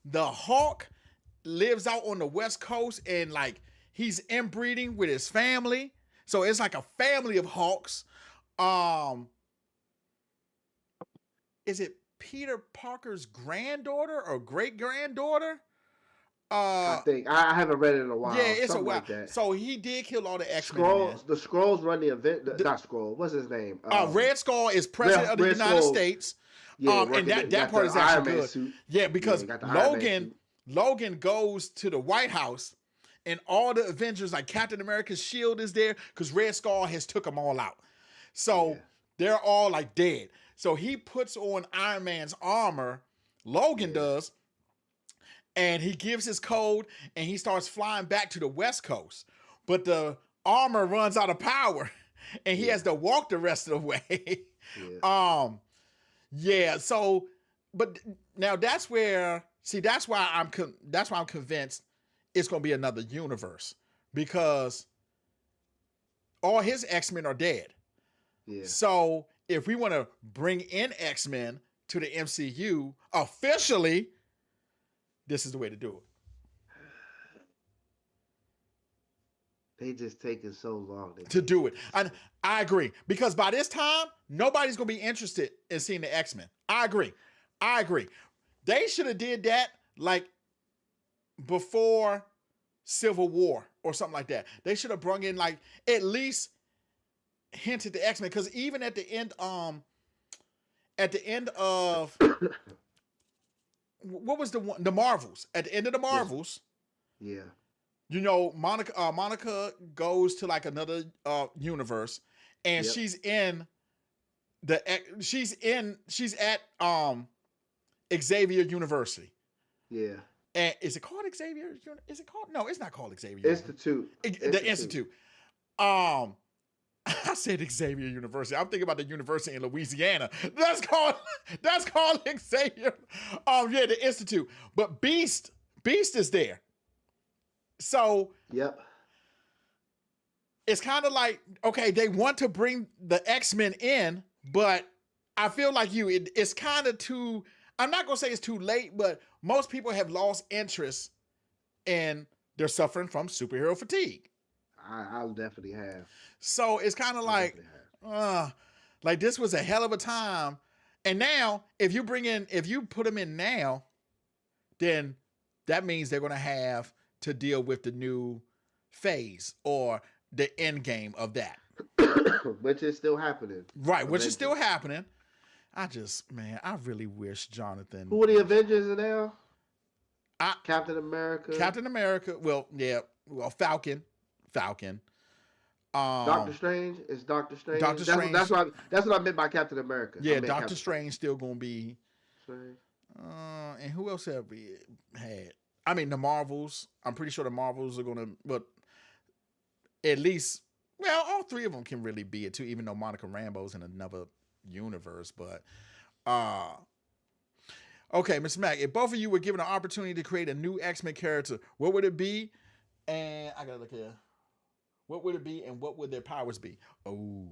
The Hawk lives out on the West Coast and like he's inbreeding with his family. So it's like a family of Hawks. Is it Peter Parker's granddaughter or great granddaughter? I think I haven't read it in a while. Yeah, it's Something a while. like that. So he did kill all the X-Men. The Skrulls run the event. Not Skrull. What's his name? Red Skull is president of the United States. Yeah, and that part is actually good. Suit. Yeah, because Logan goes to the White House, and all the Avengers, like Captain America's shield, is there because Red Skull has took them all out. So they're all like dead. So he puts on Iron Man's armor. Logan does. And he gives his code and he starts flying back to the West Coast. But the armor runs out of power and he has to walk the rest of the way. So, but now that's why I'm convinced it's going to be another universe because all his X-Men are dead. Yeah. So if we want to bring in X-Men to the MCU officially, this is the way to do it. They just taking so long to do it. And I agree. Because by this time, nobody's going to be interested in seeing the X-Men. I agree. They should have did that like before Civil War or something like that. They should have brought in like at least hinted the X-Men. Because even at the end of what was the Marvels? At the end of the Marvels, yeah, you know, Monica goes to like another universe, and she's at Xavier University. Yeah. And is it called Xavier? Is it called? No, it's not called Xavier Institute. The Institute. I said Xavier University. I'm thinking about the university in Louisiana. That's called Xavier. The Institute. But Beast is there. So it's kind of like, okay, they want to bring the X-Men in, but I feel like it's kind of too. I'm not gonna say it's too late, but most people have lost interest and they're suffering from superhero fatigue. I'll definitely have. So it's kind of like this was a hell of a time. And now, if you put them in now, then that means they're going to have to deal with the new phase or the end game of that. Which is still happening. Right, which is Avengers. still happening. I really wish Jonathan. Who are the Avengers now? I, Captain America. Captain America. Well, yeah. Well, Falcon. Doctor Strange is Doctor Strange. Doctor Strange. That's what I meant by Captain America. Yeah, Doctor Strange still gonna be. Strange. And who else have we had? I mean, the Marvels. I'm pretty sure the Marvels are gonna, but at least, well, all three of them can really be it too. Even though Monica Rambeau's in another universe, but okay, Mr. Mack, if both of you were given an opportunity to create a new X-Men character, what would it be? And I gotta look here. What would it be, and what would their powers be? Oh,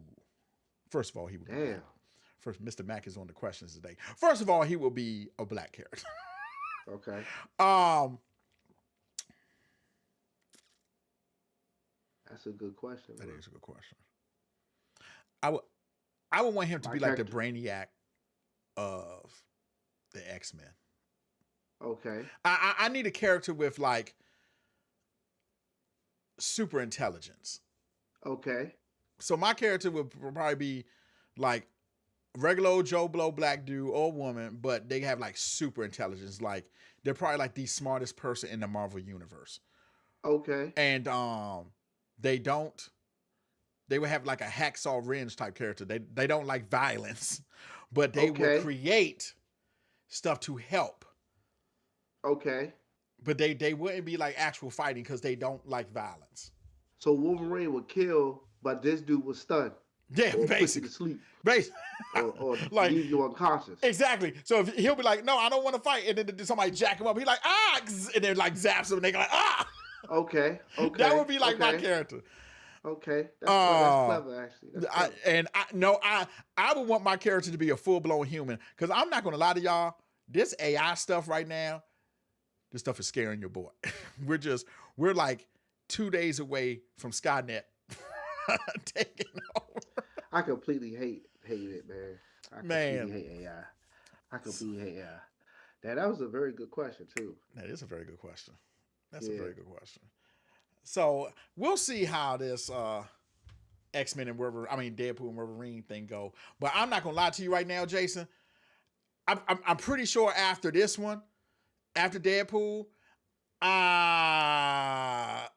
first of all, he would. Damn. First, Mr. Mack is on the questions today. First of all, he will be a black character. Okay. That's a good question. That is a good question. I would want him to be like the Brainiac of the X-Men. Okay. I need a character with like super intelligence. Okay. So my character would probably be like regular old Joe Blow black dude or woman, but they have like super intelligence. Like they're probably like the smartest person in the Marvel universe. Okay. And they would have like a Hacksaw Ridge type character. They don't like violence, but they will create stuff to help. Okay. But they wouldn't be like actual fighting because they don't like violence. So Wolverine would kill, but this dude was stunned. Yeah, or basically. Put you to sleep. Basically. Or like, leave you unconscious. Exactly. So if he'll be like, no, I don't want to fight. And then somebody jack him up. He's like, ah! And then like zaps him and they go like, ah! Okay. That would be like my character. Okay. That's clever, actually. I would want my character to be a full-blown human. Because I'm not going to lie to y'all. This AI stuff right now, this stuff is scaring your boy. We're like 2 days away from Skynet taking over. I completely hate it, man. I completely hate AI. I completely hate AI. That was a very good question, too. That is a very good question. That's a very good question. So we'll see how this X-Men and Deadpool and Wolverine thing go. But I'm not gonna lie to you right now, Jason. I'm pretty sure after this one, after Deadpool, I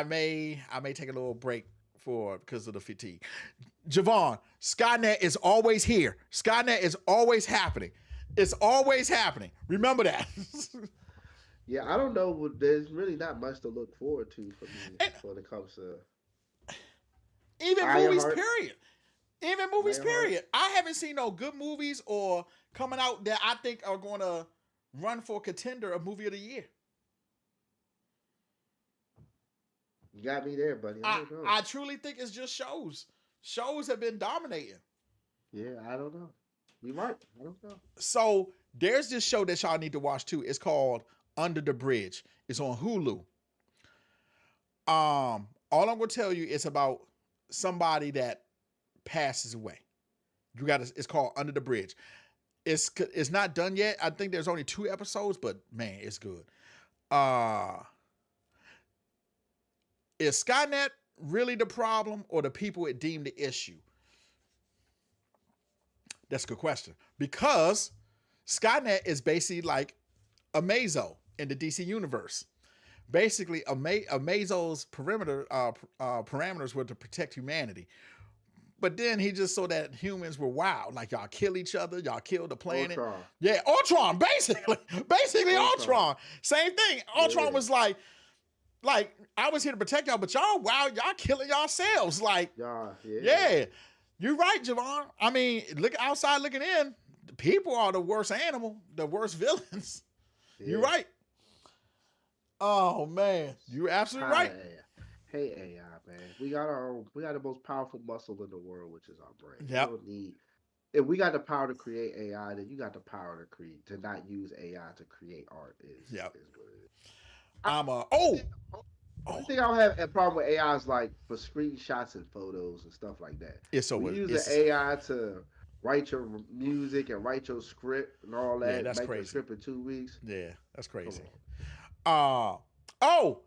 may take a little break because of the fatigue. Javon, Skynet is always here. Skynet is always happening. It's always happening. Remember that. Yeah, I don't know. There's really not much to look forward to for me when it comes to even movies. Period. Even movies. Period. I haven't seen no good movies or coming out that I think are going to run for a contender of movie of the year. You got me there, buddy. I truly think it's just shows. Shows have been dominating. Yeah, I don't know. You might. I don't know. So there's this show that y'all need to watch too. It's called Under the Bridge. It's on Hulu. All I'm gonna tell you is about somebody that passes away. It's called Under the Bridge. It's not done yet. I think there's only 2 episodes, but man, it's good. Is Skynet really the problem or the people it deemed the issue? That's a good question. Because Skynet is basically like a Mazo in the DC universe. Basically, a Mazo's parameters were to protect humanity. But then he just saw that humans were wild. Like, y'all kill each other. Y'all kill the planet. Ultron. Yeah, Ultron, basically. Basically, Ultron. Same thing. Ultron was like, I was here to protect y'all, but y'all, wow, y'all killing yourselves. Like, yeah. You're right, Javon. I mean, look outside looking in. The people are the worst animal, the worst villains. Yeah. You're right. Oh man, you're absolutely right. Hey AI, man. We got the most powerful muscle in the world, which is our brain. Yep. If we got the power to create AI, then you got the power to not use AI to create art. Is what it is. I think I'll have a problem with AI is like for screenshots and photos and stuff like that. Yeah, so we use the AI to write your music and write your script and all Yeah, that, that's make a crazy. script in 2 weeks. Yeah, that's Come crazy. on. Oh,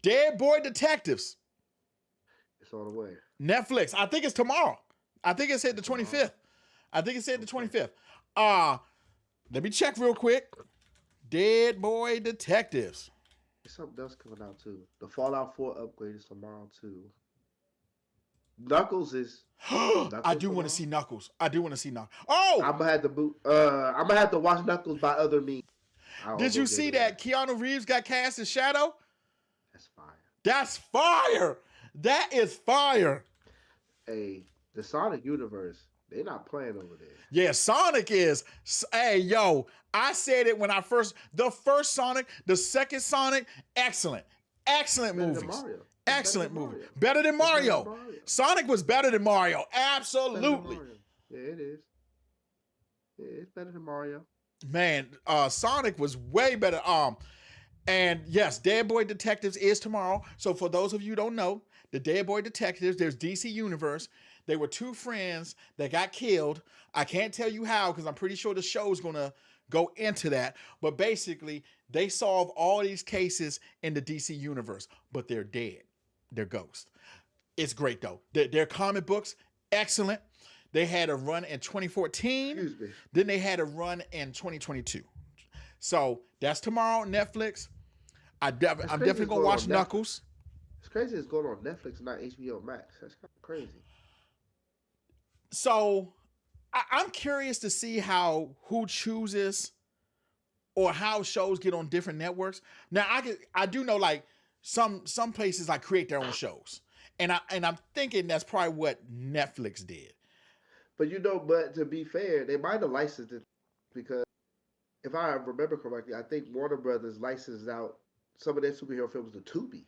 Dead Boy Detectives, It's on the way. Netflix. I think it's tomorrow. I think it's hit the It's tomorrow. 25th. I think it's hit the Okay. 25th. Uh, Let me check real quick. Dead Boy Detectives. There's something else coming out too. The Fallout 4 upgrade is tomorrow too. Knuckles is I Knuckles do want to tomorrow. see Knuckles. I do want to see Knuckles. Oh, I'm gonna have to boot. I'm gonna have to watch Knuckles by other means. I did you almost gave see it away. that Keanu Reeves got cast as Shadow? That's fire. That's fire. That is fire. Hey, the Sonic universe, they not playing over there. Yeah, Sonic is. Hey, yo, I said it when the first Sonic, the second Sonic, excellent. Excellent Better than movies. Mario. It's better Excellent than movie. Mario. Better than It's better than Mario. Mario. Sonic was better than Mario. Better than Absolutely. Mario. Yeah, it is. Yeah, it's better than Mario. Man, Sonic was way better. And yes, Dead Boy Detectives is tomorrow. So for those of you who don't know, the Dead Boy Detectives, there's DC Universe. They were two friends that got killed. I can't tell you how because I'm pretty sure the show's gonna go into that. But basically, they solve all these cases in the DC Universe, but they're dead. They're ghosts. It's great though. Their comic books, excellent. They had a run in 2014. Excuse me. Then they had a run in 2022. So that's tomorrow on Netflix. I'm That's crazy. definitely It's gonna going watch on Netflix. Knuckles. It's crazy. It's going on Netflix, not HBO Max. That's kind of crazy. So I'm curious to see who chooses or how shows get on different networks. Now I do know like some places like create their own shows. And I'm thinking that's probably what Netflix did. But but to be fair, they might have licensed it because if I remember correctly, I think Warner Brothers licensed out some of their superhero films to Tubi.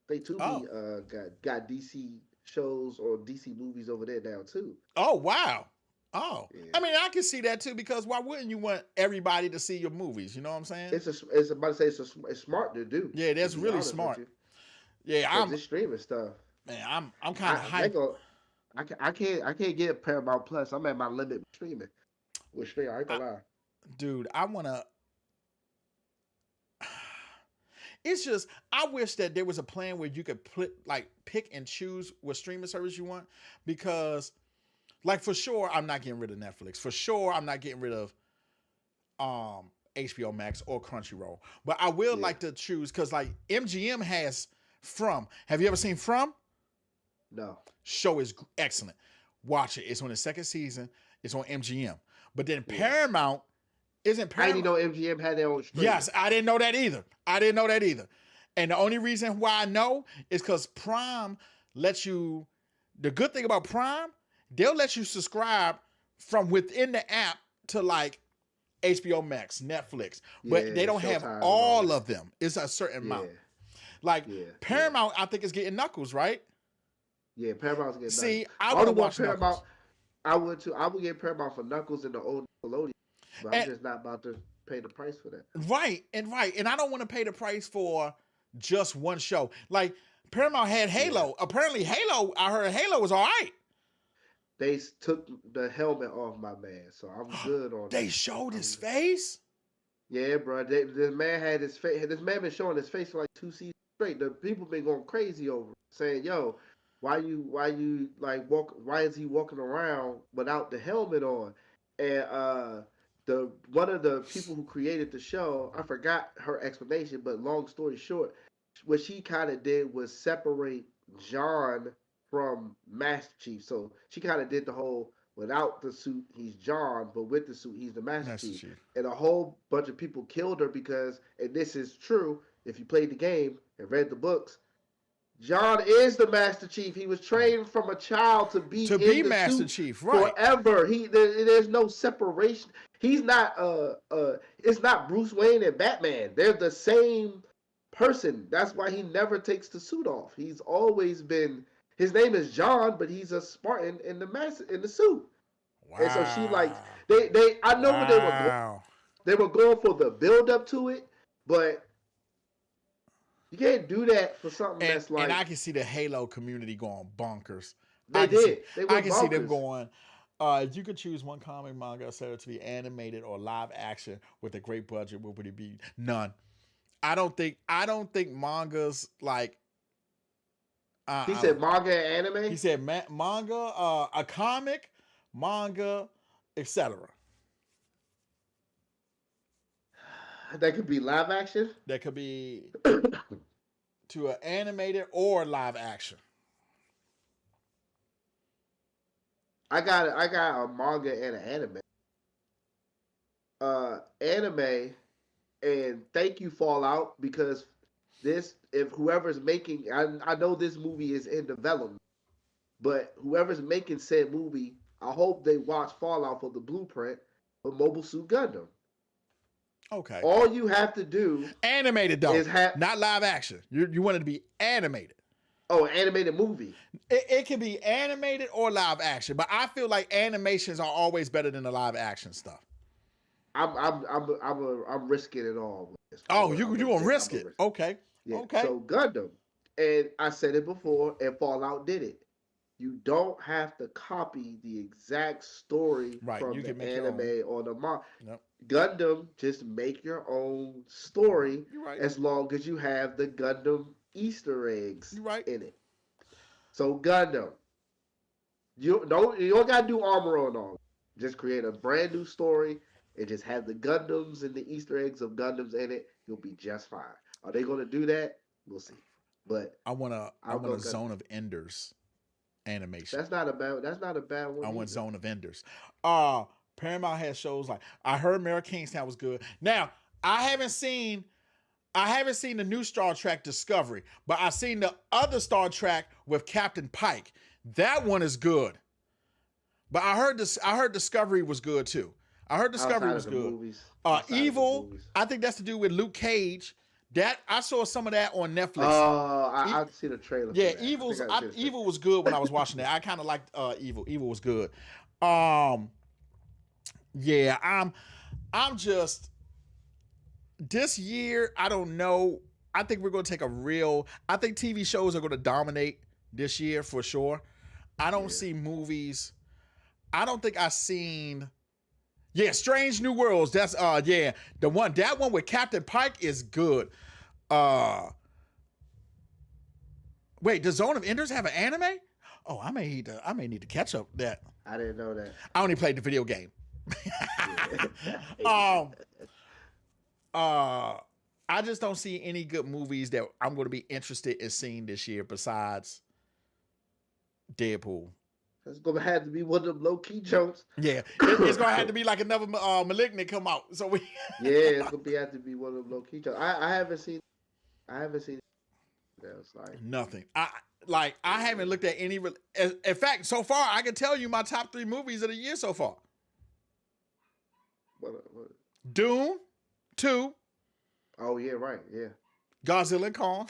They Tubi Oh. got DC shows or DC movies over there now too. Oh wow. Oh. Yeah, I mean, I can see that too because why wouldn't you want everybody to see your movies? You know what I'm saying? it's about to say it's smart to do. Yeah, To that's be really honest with smart. you, Yeah, because this streaming stuff, I'm kind of they hyped. go. I can't get Paramount Plus. I'm at my limit with streaming. With streaming, I ain't I, gonna lie. dude, I want to it's just I wish that there was a plan where you could pick and choose what streaming service you want because like for sure I'm not getting rid of Netflix. For sure I'm not getting rid of HBO Max or Crunchyroll. But I will Yeah, like to choose cuz like MGM has From. Have you ever seen From? no, Show is excellent. Watch it. It's on the second season. It's on MGM. But then yeah. Paramount isn't I didn't Paramount. know MGM had their own streaming. Yes, I didn't know that either. I didn't know that either. And the only reason why I know is because Prime lets you. The good thing about Prime, they'll let you subscribe from within the app to like HBO Max, Netflix, but they Yeah, don't have Showtime and all all that. of them. It's a certain Yeah, amount. Like yeah, yeah, Paramount, I think is getting Knuckles, right? yeah. Paramount's getting Knuckles. See, I I want only to want watch Paramount. Knuckles. I would too. I would get Paramount for Knuckles and the old Nickelodeon, but I'm And just not about to pay the price for that. right. And I don't want to pay the price for just one show. Like Paramount had Yeah, Halo. Apparently Halo, I heard Halo was all right. took the helmet off my man, so I'm good on They that. showed his I'm face. Yeah, bro. This man had his face. This man been showing his face for like 2 seasons straight. The people been going crazy over it, saying, "Yo, why you like walk? Why is he walking around without the helmet on?" And the one of the people who created the show, I forgot her explanation, but long story short, what she kind of did was separate John from Master Chief. So she kind of did the whole without the suit, he's John, but with the suit, he's the Master Master Chief. Chief. And a whole bunch of people killed her because, and this is true, if you played the game and read the books, John is the Master Chief. He was trained from a child to be To be in the Master suit Chief, right. forever. There's no separation. He's not it's not Bruce Wayne and Batman. They're the same person. That's why he never takes the suit off. He's always been his name is John, but he's a Spartan in the suit. And so she like Wow. they I know what they were going. Wow. They were going for the build up to it, but you can't do that for something that's And like I can see the Halo community going bonkers. they did. They I went can see them bonkers. going. If you could choose one comic manga etc. to be animated or live action with a great budget, what would it be? None. I don't think mangas like He I said don't. manga and He anime. said manga, a comic, manga, etc. That could be live action. That could be to an animated or live action. I got a manga and an anime. Anime, and thank you Fallout, because this, if whoever's making, I know this movie is in development, but whoever's making said movie, I hope they watch Fallout for the blueprint for Mobile Suit Gundam. Okay. All you have to do Animated though, is have not live action. You want it to be animated. animated movie. It can be animated or live action, but I feel like animations are always better than the live action stuff. I'm risking it all with this. Oh, you gonna risk it? Okay, Yeah. okay. So Gundam, and I said it before, and Fallout did it. You don't have to copy the exact story Right, from you the can make your anime or the manga. Yep. Gundam, just make your own story, You're right. as long as you have the Gundam Easter eggs You're right. in it. So Gundam, you don't gotta do armor on all. Just create a brand new story and just have the Gundams and the Easter eggs of Gundams in it. You'll be just fine. Are they gonna do that? We'll see. But I want a Gundam. Zone of Enders animation. That's not a bad one. I want either. Zone of Enders. Paramount has shows like, I heard Mary Kingstown was good. Now I haven't seen the new Star Trek Discovery, but I've seen the other Star Trek with Captain Pike. That one is good. But I heard Discovery was good too. I heard Discovery was good. Evil, I think that's to do with Luke Cage. That I saw some of that on Netflix. I've seen a trailer. Yeah, for that. Evil was good when I was watching that. I kind of liked Evil. Evil was good. Yeah, I'm just this year. I don't know. I think we're gonna take I think TV shows are gonna dominate this year for sure. I don't see movies. I don't think I've seen. Yeah, Strange New Worlds. That's that one with Captain Pike is good. Wait, does Zone of Enders have an anime? Oh, I may need to catch up that. I didn't know that. I only played the video game. I just don't see any good movies that I'm going to be interested in seeing this year besides Deadpool. It's gonna have to be one of them low key jokes. Yeah, it's gonna have to be like another Malignant come out. So we. Yeah, it's gonna have to be one of them low key jokes. I haven't seen. That's like nothing. I haven't looked at any. In fact, so far I can tell you my top 3 movies of the year so far. What? Dune 2. Oh yeah, right. Yeah. Godzilla and Kong.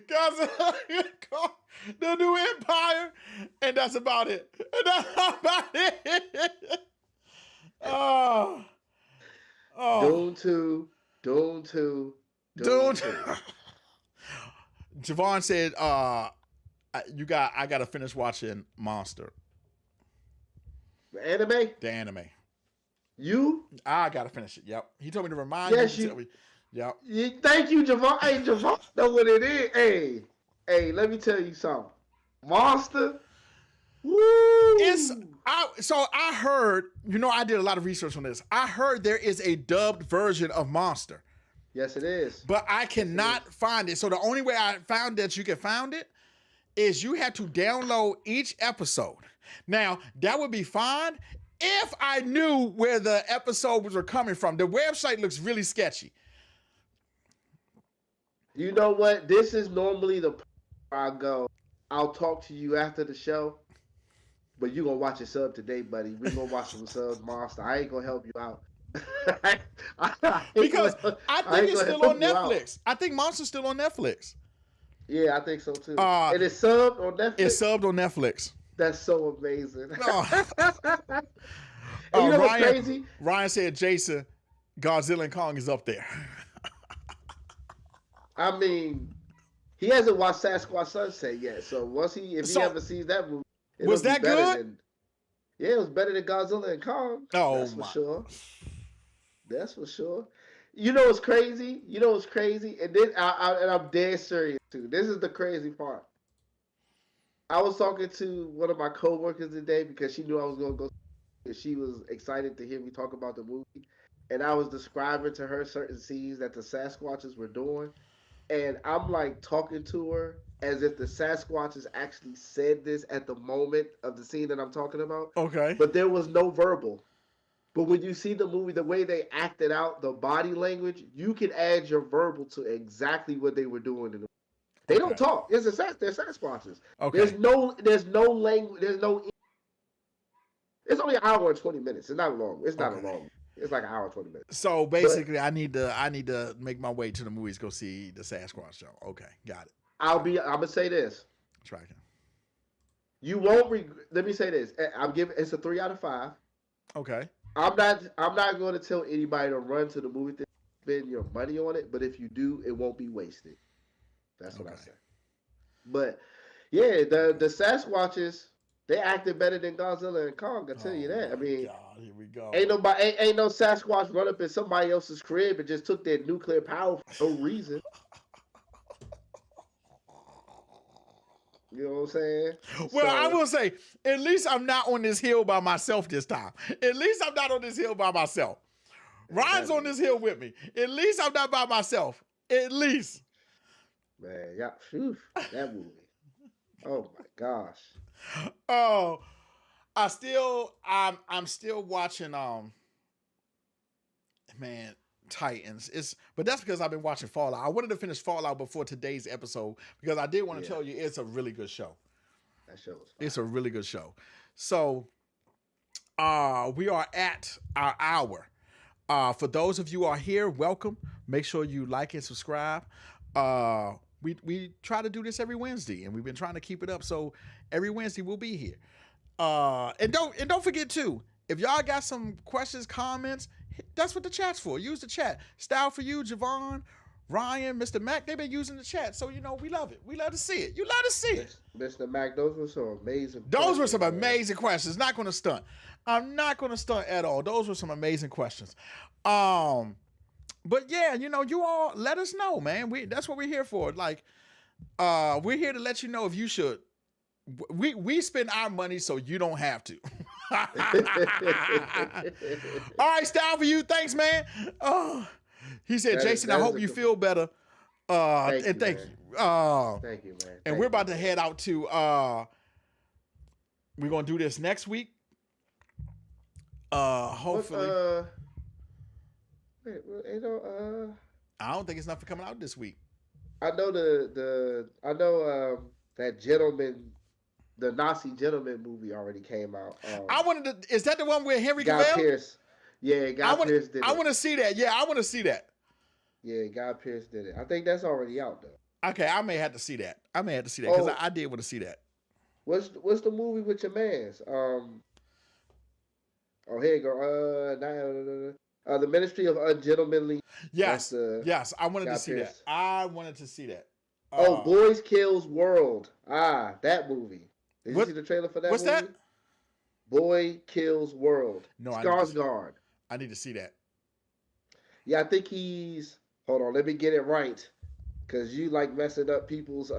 Godzilla and Kong, the New Empire, and that's about it. Oh. Dune 2. Javon said, I gotta finish watching Monster. The anime. You? I gotta finish it. Yep. He told me to remind you. Tell me. Yep. Thank you, Javon. Hey, Javon know what it is. Hey, let me tell you something. Monster. Woo! So I heard, I did a lot of research on this. I heard there is a dubbed version of Monster. Yes, it is. But I cannot find it. So the only way I found that you can find it is you have to download each episode. Now, that would be fine if I knew where the episodes were coming from. The website looks really sketchy. You know what? This is normally the part where I go, I'll talk to you after the show, but you going to watch a sub today, buddy. We're going to watch some subs, Monster. I ain't going to help you out. Because I think it's still on Netflix. I think Monster's still on Netflix. Yeah, I think so too. And it's subbed on Netflix? It's subbed on Netflix. That's so amazing. And you know what's crazy? Ryan said Jason, Godzilla and Kong is up there. I mean, He hasn't watched Sasquatch Sunset yet, so if he So ever sees that movie, it'll was be that better good? than. Yeah, it was better than Godzilla and Kong. Oh That's for my. sure. That's for sure. You know what's crazy? You know what's crazy? And then and I'm dead serious too. This is the crazy part. I was talking to one of my coworkers today because she knew I was gonna go. And she was excited to hear me talk about the movie, and I was describing to her certain scenes that the Sasquatches were doing, and I'm like talking to her as if the Sasquatches actually said this at the moment of the scene that I'm talking about, Okay. but there was no verbal. But when you see the movie, the way they acted out the body language, you can add your verbal to exactly what they were doing in the. They don't Okay. talk. They're Sasquatches. Okay. There's no language. There's no. It's only an hour and 20 minutes. It's not long. It's not a Okay. long. It's like an hour and 20 minutes. So But basically, I need to make my way to the movies, go see the Sasquatch show. Okay, got it. I'm gonna say this. Tracking. You won't let me say this. I'm giving it's a 3 out of 5. Okay. I'm not going to tell anybody to run to the movie theater, spend your money on it. But if you do, it won't be wasted. That's what I say. But yeah, the Sasquatches, they acted better than Godzilla and Kong. I tell you that. I mean, God, here we go. ain't no Sasquatch run up in somebody else's crib and just took their nuclear power for no reason. You know what I'm saying? Well, I will say, at least I'm not on this hill by myself this time. At least I'm not on this hill by myself. Ryan's on this hill with me. At least I'm not by myself. At least. Man, yeah, phew, that movie. Oh my gosh. Oh, I'm still watching man, Titans. But that's because I've been watching Fallout. I wanted to finish Fallout before today's episode because I did want to tell you it's a really good show. That show was fun. It's a really good show. So we are at our hour. For those of you who are here, welcome. Make sure you like and subscribe. We try to do this every Wednesday, and we've been trying to keep it up. So every Wednesday we'll be here. And don't forget too, if y'all got some questions, comments, that's what the chat's for. Use the chat. Style for you, Javon, Ryan, Mr. Mac, they've been using the chat. So, we love it. We love to see it. You love to see it. Mr. Mac, those were some amazing Those were some amazing questions. Not going to stunt. I'm not going to stunt at all. Those were some amazing questions. But yeah, you all let us know, man. That's what we're here for. Like, we're here to let you know if you should. We spend our money so you don't have to. All right, Style for you. Thanks, man. Oh, he said, Jason, I hope you feel better. Thank you. Thank you, man. And we're about to head out to we're gonna do this next week. Hopefully. I don't think it's nothing coming out this week. I know that gentleman, the Nazi gentleman movie already came out. Is that the one with Henry Guy Cavill? Pearce. Yeah, Pearce did it. I want to see that. Yeah, I want to see that. Yeah, Guy Pearce did it. I think that's already out though. Okay, I may have to see that. Because I did want to see that. What's the movie with your mans? Here you go. The Ministry of Ungentlemanly. Yes, I wanted to see that. I wanted to see that. Boys Kills World. That movie. Did you see the trailer for that what's movie? What's that? Boy Kills World. No, Skarsgård. I need to see that. Yeah, I think he's... Hold on, let me get it right. Because you like messing up people's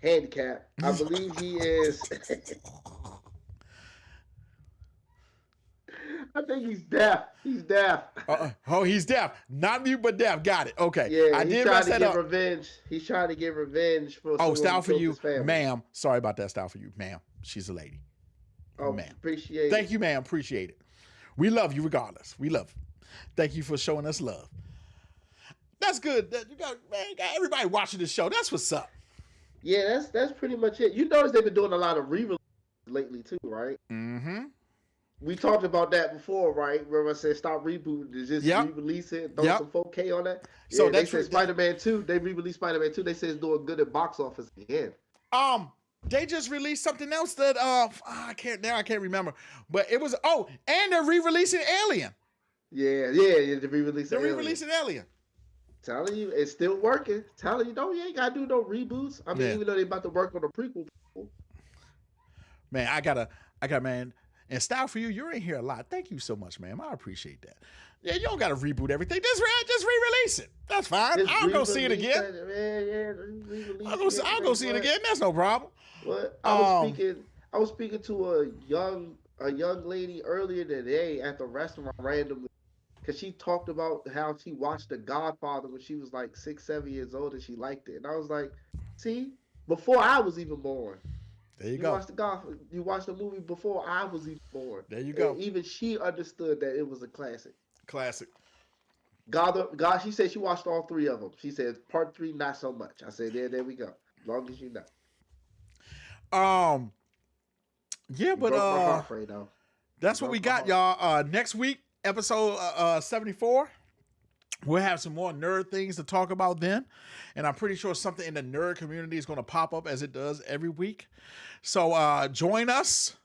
handicap. I believe he is... I think he's deaf. He's deaf. He's deaf. Not mute, but deaf. Got it. Okay. Yeah, I did mess that up. Revenge. He's trying to get revenge for. Style for you, ma'am. Sorry about that. Style for you, ma'am. She's a lady. Ma'am. Appreciate it. Thank you, ma'am. Appreciate it. We love you regardless. We love you. Thank you for showing us love. That's good. You got everybody watching this show. That's what's up. Yeah, that's pretty much it. You notice they've been doing a lot of re-releases lately too, right? Mm-hmm. We talked about that before, right? Remember I said stop rebooting, just re-release it, throw some 4K on that. Yeah, so they said Spider-Man 2, they re-released Spider-Man 2, they said it's doing good at box office again. They just released something else that I can't remember. But it was and they're re-releasing Alien. Yeah, they're re-releasing Alien. Telling you, it's still working. Telling you, no, you ain't gotta do no reboots. I mean, Yeah. even though they about to work on a prequel. Man, I got man. And Style for you in here a lot. Thank you so much, man. I appreciate that. Yeah, you don't got to reboot everything. Just re-release it. That's fine. I'll go see it again. I'll go see it again. That's no problem. What? I was speaking to a young lady earlier today at the restaurant randomly because she talked about how she watched The Godfather when she was like 6, 7 years old and she liked it. And I was like, see, before I was even born. There you go. Watched you watched the movie before I was even born. There you go. And even she understood that it was a classic. Classic. God, she said she watched all 3 of them. She said part 3 not so much. I said there we go. As long as you know. Yeah, but that's what we got, y'all. Next week, episode 74. We'll have some more nerd things to talk about then. And I'm pretty sure something in the nerd community is going to pop up as it does every week. So join us.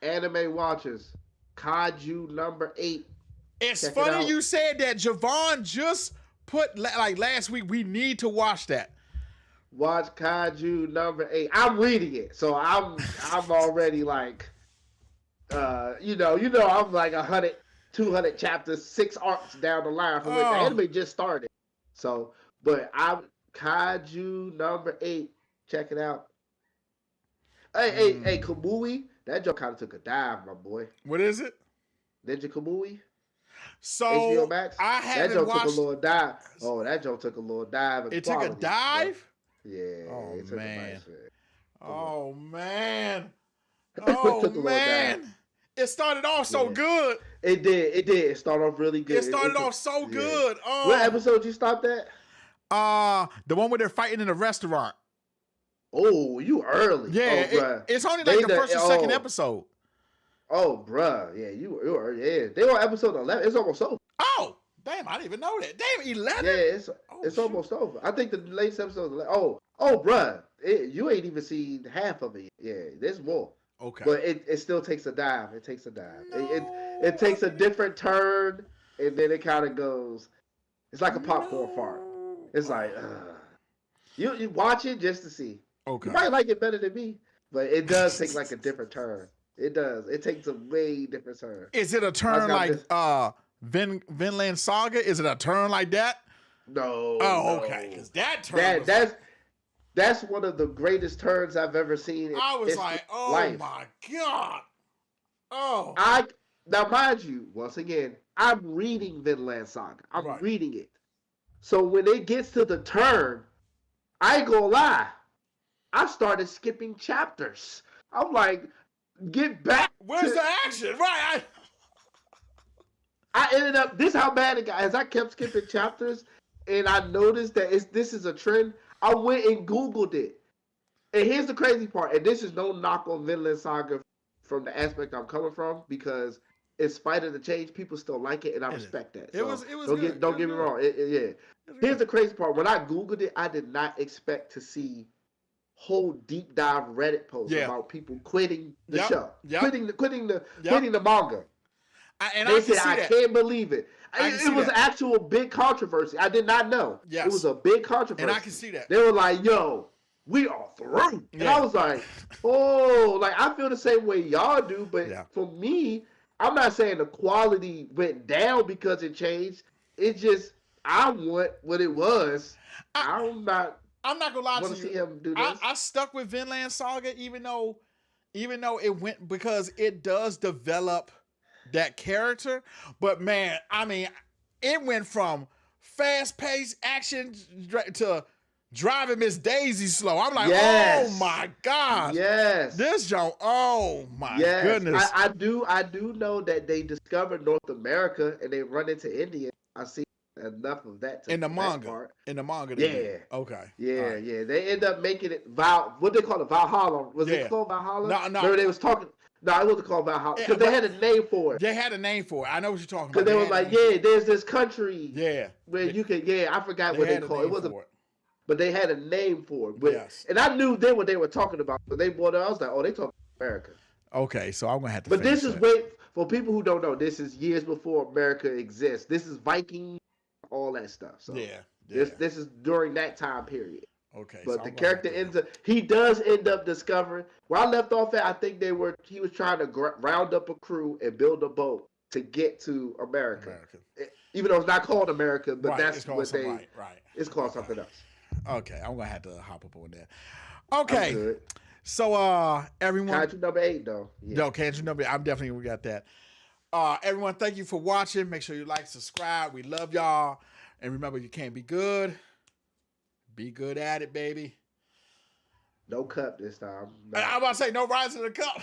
Anime watchers, Kaiju number 8. It's funny you said that. Javon just put, like last week, we need to watch that. Watch Kaiju number 8. I'm reading it. So I'm already like, I'm like 100, 200 chapters, 6 arcs down the line from the anime just started. So, but I'm Kaiju number 8. Check it out. Hey, Kamui, that joke kind of took a dive, my boy. What is it? Ninja Kamui. So HBO Max. I haven't that joke watched. Took a little dive. Oh, that joke took a little dive. It took a dive. But yeah. Oh it took man. A nice, oh man. Oh man. It started off so good. It did. It started off really good. It started off so good. Oh. What episode you stopped at? The one where they're fighting in a restaurant. Oh, you early. Yeah, it's only like the first or second episode. Oh, bruh. Yeah, you were. Yeah, they were on episode 11. It's almost over. Oh, damn! I didn't even know that. Damn, 11. Yeah, it's almost over. I think the latest episode. Bruh. You ain't even seen half of it. Yeah, there's more. Okay. But it still takes a dive. It takes a dive. No. It takes a different turn, and then it kind of goes. It's like a popcorn fart. It's like, you watch it just to see. Okay. You might like it better than me, but it does take like a different turn. It does. It takes a way different turn. Is it a turn like Vinland Saga? Is it a turn like that? No. Oh, okay. Because that turn. That's one of the greatest turns I've ever seen. I was like, oh life. My God. Oh. Now, mind you, once again, I'm reading Vinland Saga. I'm reading it. So when it gets to the turn, I ain't gonna lie. I started skipping chapters. I'm like, get back. Where's the action? Right. I ended up, this is how bad it got. As I kept skipping chapters and I noticed that this is a trend, I went and Googled it. And here's the crazy part. And this is no knock on Vinland Saga from the aspect I'm coming from, because in spite of the change, people still like it, and I respect that. So it was don't get me wrong. Here's the crazy part. When I Googled it, I did not expect to see whole deep dive Reddit posts about people quitting the show, quitting the manga. They said, I can't believe it. It was actual big controversy. I did not know. Yes. It was a big controversy. And I can see that. They were like, yo, we are through. And I was like, oh, like I feel the same way y'all do. But for me, I'm not saying the quality went down because it changed. It's just, I want what it was. I'm not gonna lie to you. See him do this. I stuck with Vinland Saga, even though it went, because it does develop that character. But man, I mean, it went from fast-paced action to driving Miss Daisy slow. I'm like, oh my God. Yes. This Joe, oh my goodness. I do know that they discovered North America and they run into India. I see enough of that in the manga. Part. In the manga. Yeah. Okay. Yeah, yeah. They end up making it what they call it, Valhalla. Was it called Valhalla? No. Remember they was talking. No, it wasn't called Valhalla because they had a name for it. They had a name for it. I know what you're talking about. Because they were like, there's this country. Yeah. Where you can, I forgot what they called it. It wasn't. But they had a name for it. But, and I knew then what they were talking about. But they brought it. I was like, oh, they talking about America. Okay, so I'm gonna have to. But this is for people who don't know. This is years before America exists. This is Viking, all that stuff. So. Yeah, Yeah. This is during that time period. Okay. So But the I'm gonna have character to. ends up. He does end up discovering. Where I left off at, I think he was trying to round up a crew and build a boat to get to America. American. Even though it's not called America, but Right. It's that's called what something. they. Right. It's called Okay. something else. Okay. I'm gonna have to hop up on that. I'm Okay. good. So everyone. Country number 8 though. Yeah. No, can't you know me? I'm definitely we got that. Everyone, thank you for watching. Make sure you like, subscribe. We love y'all. And remember, you can't be good. Be good at it, baby. No cup this time. I'm about to say no rise to the cup.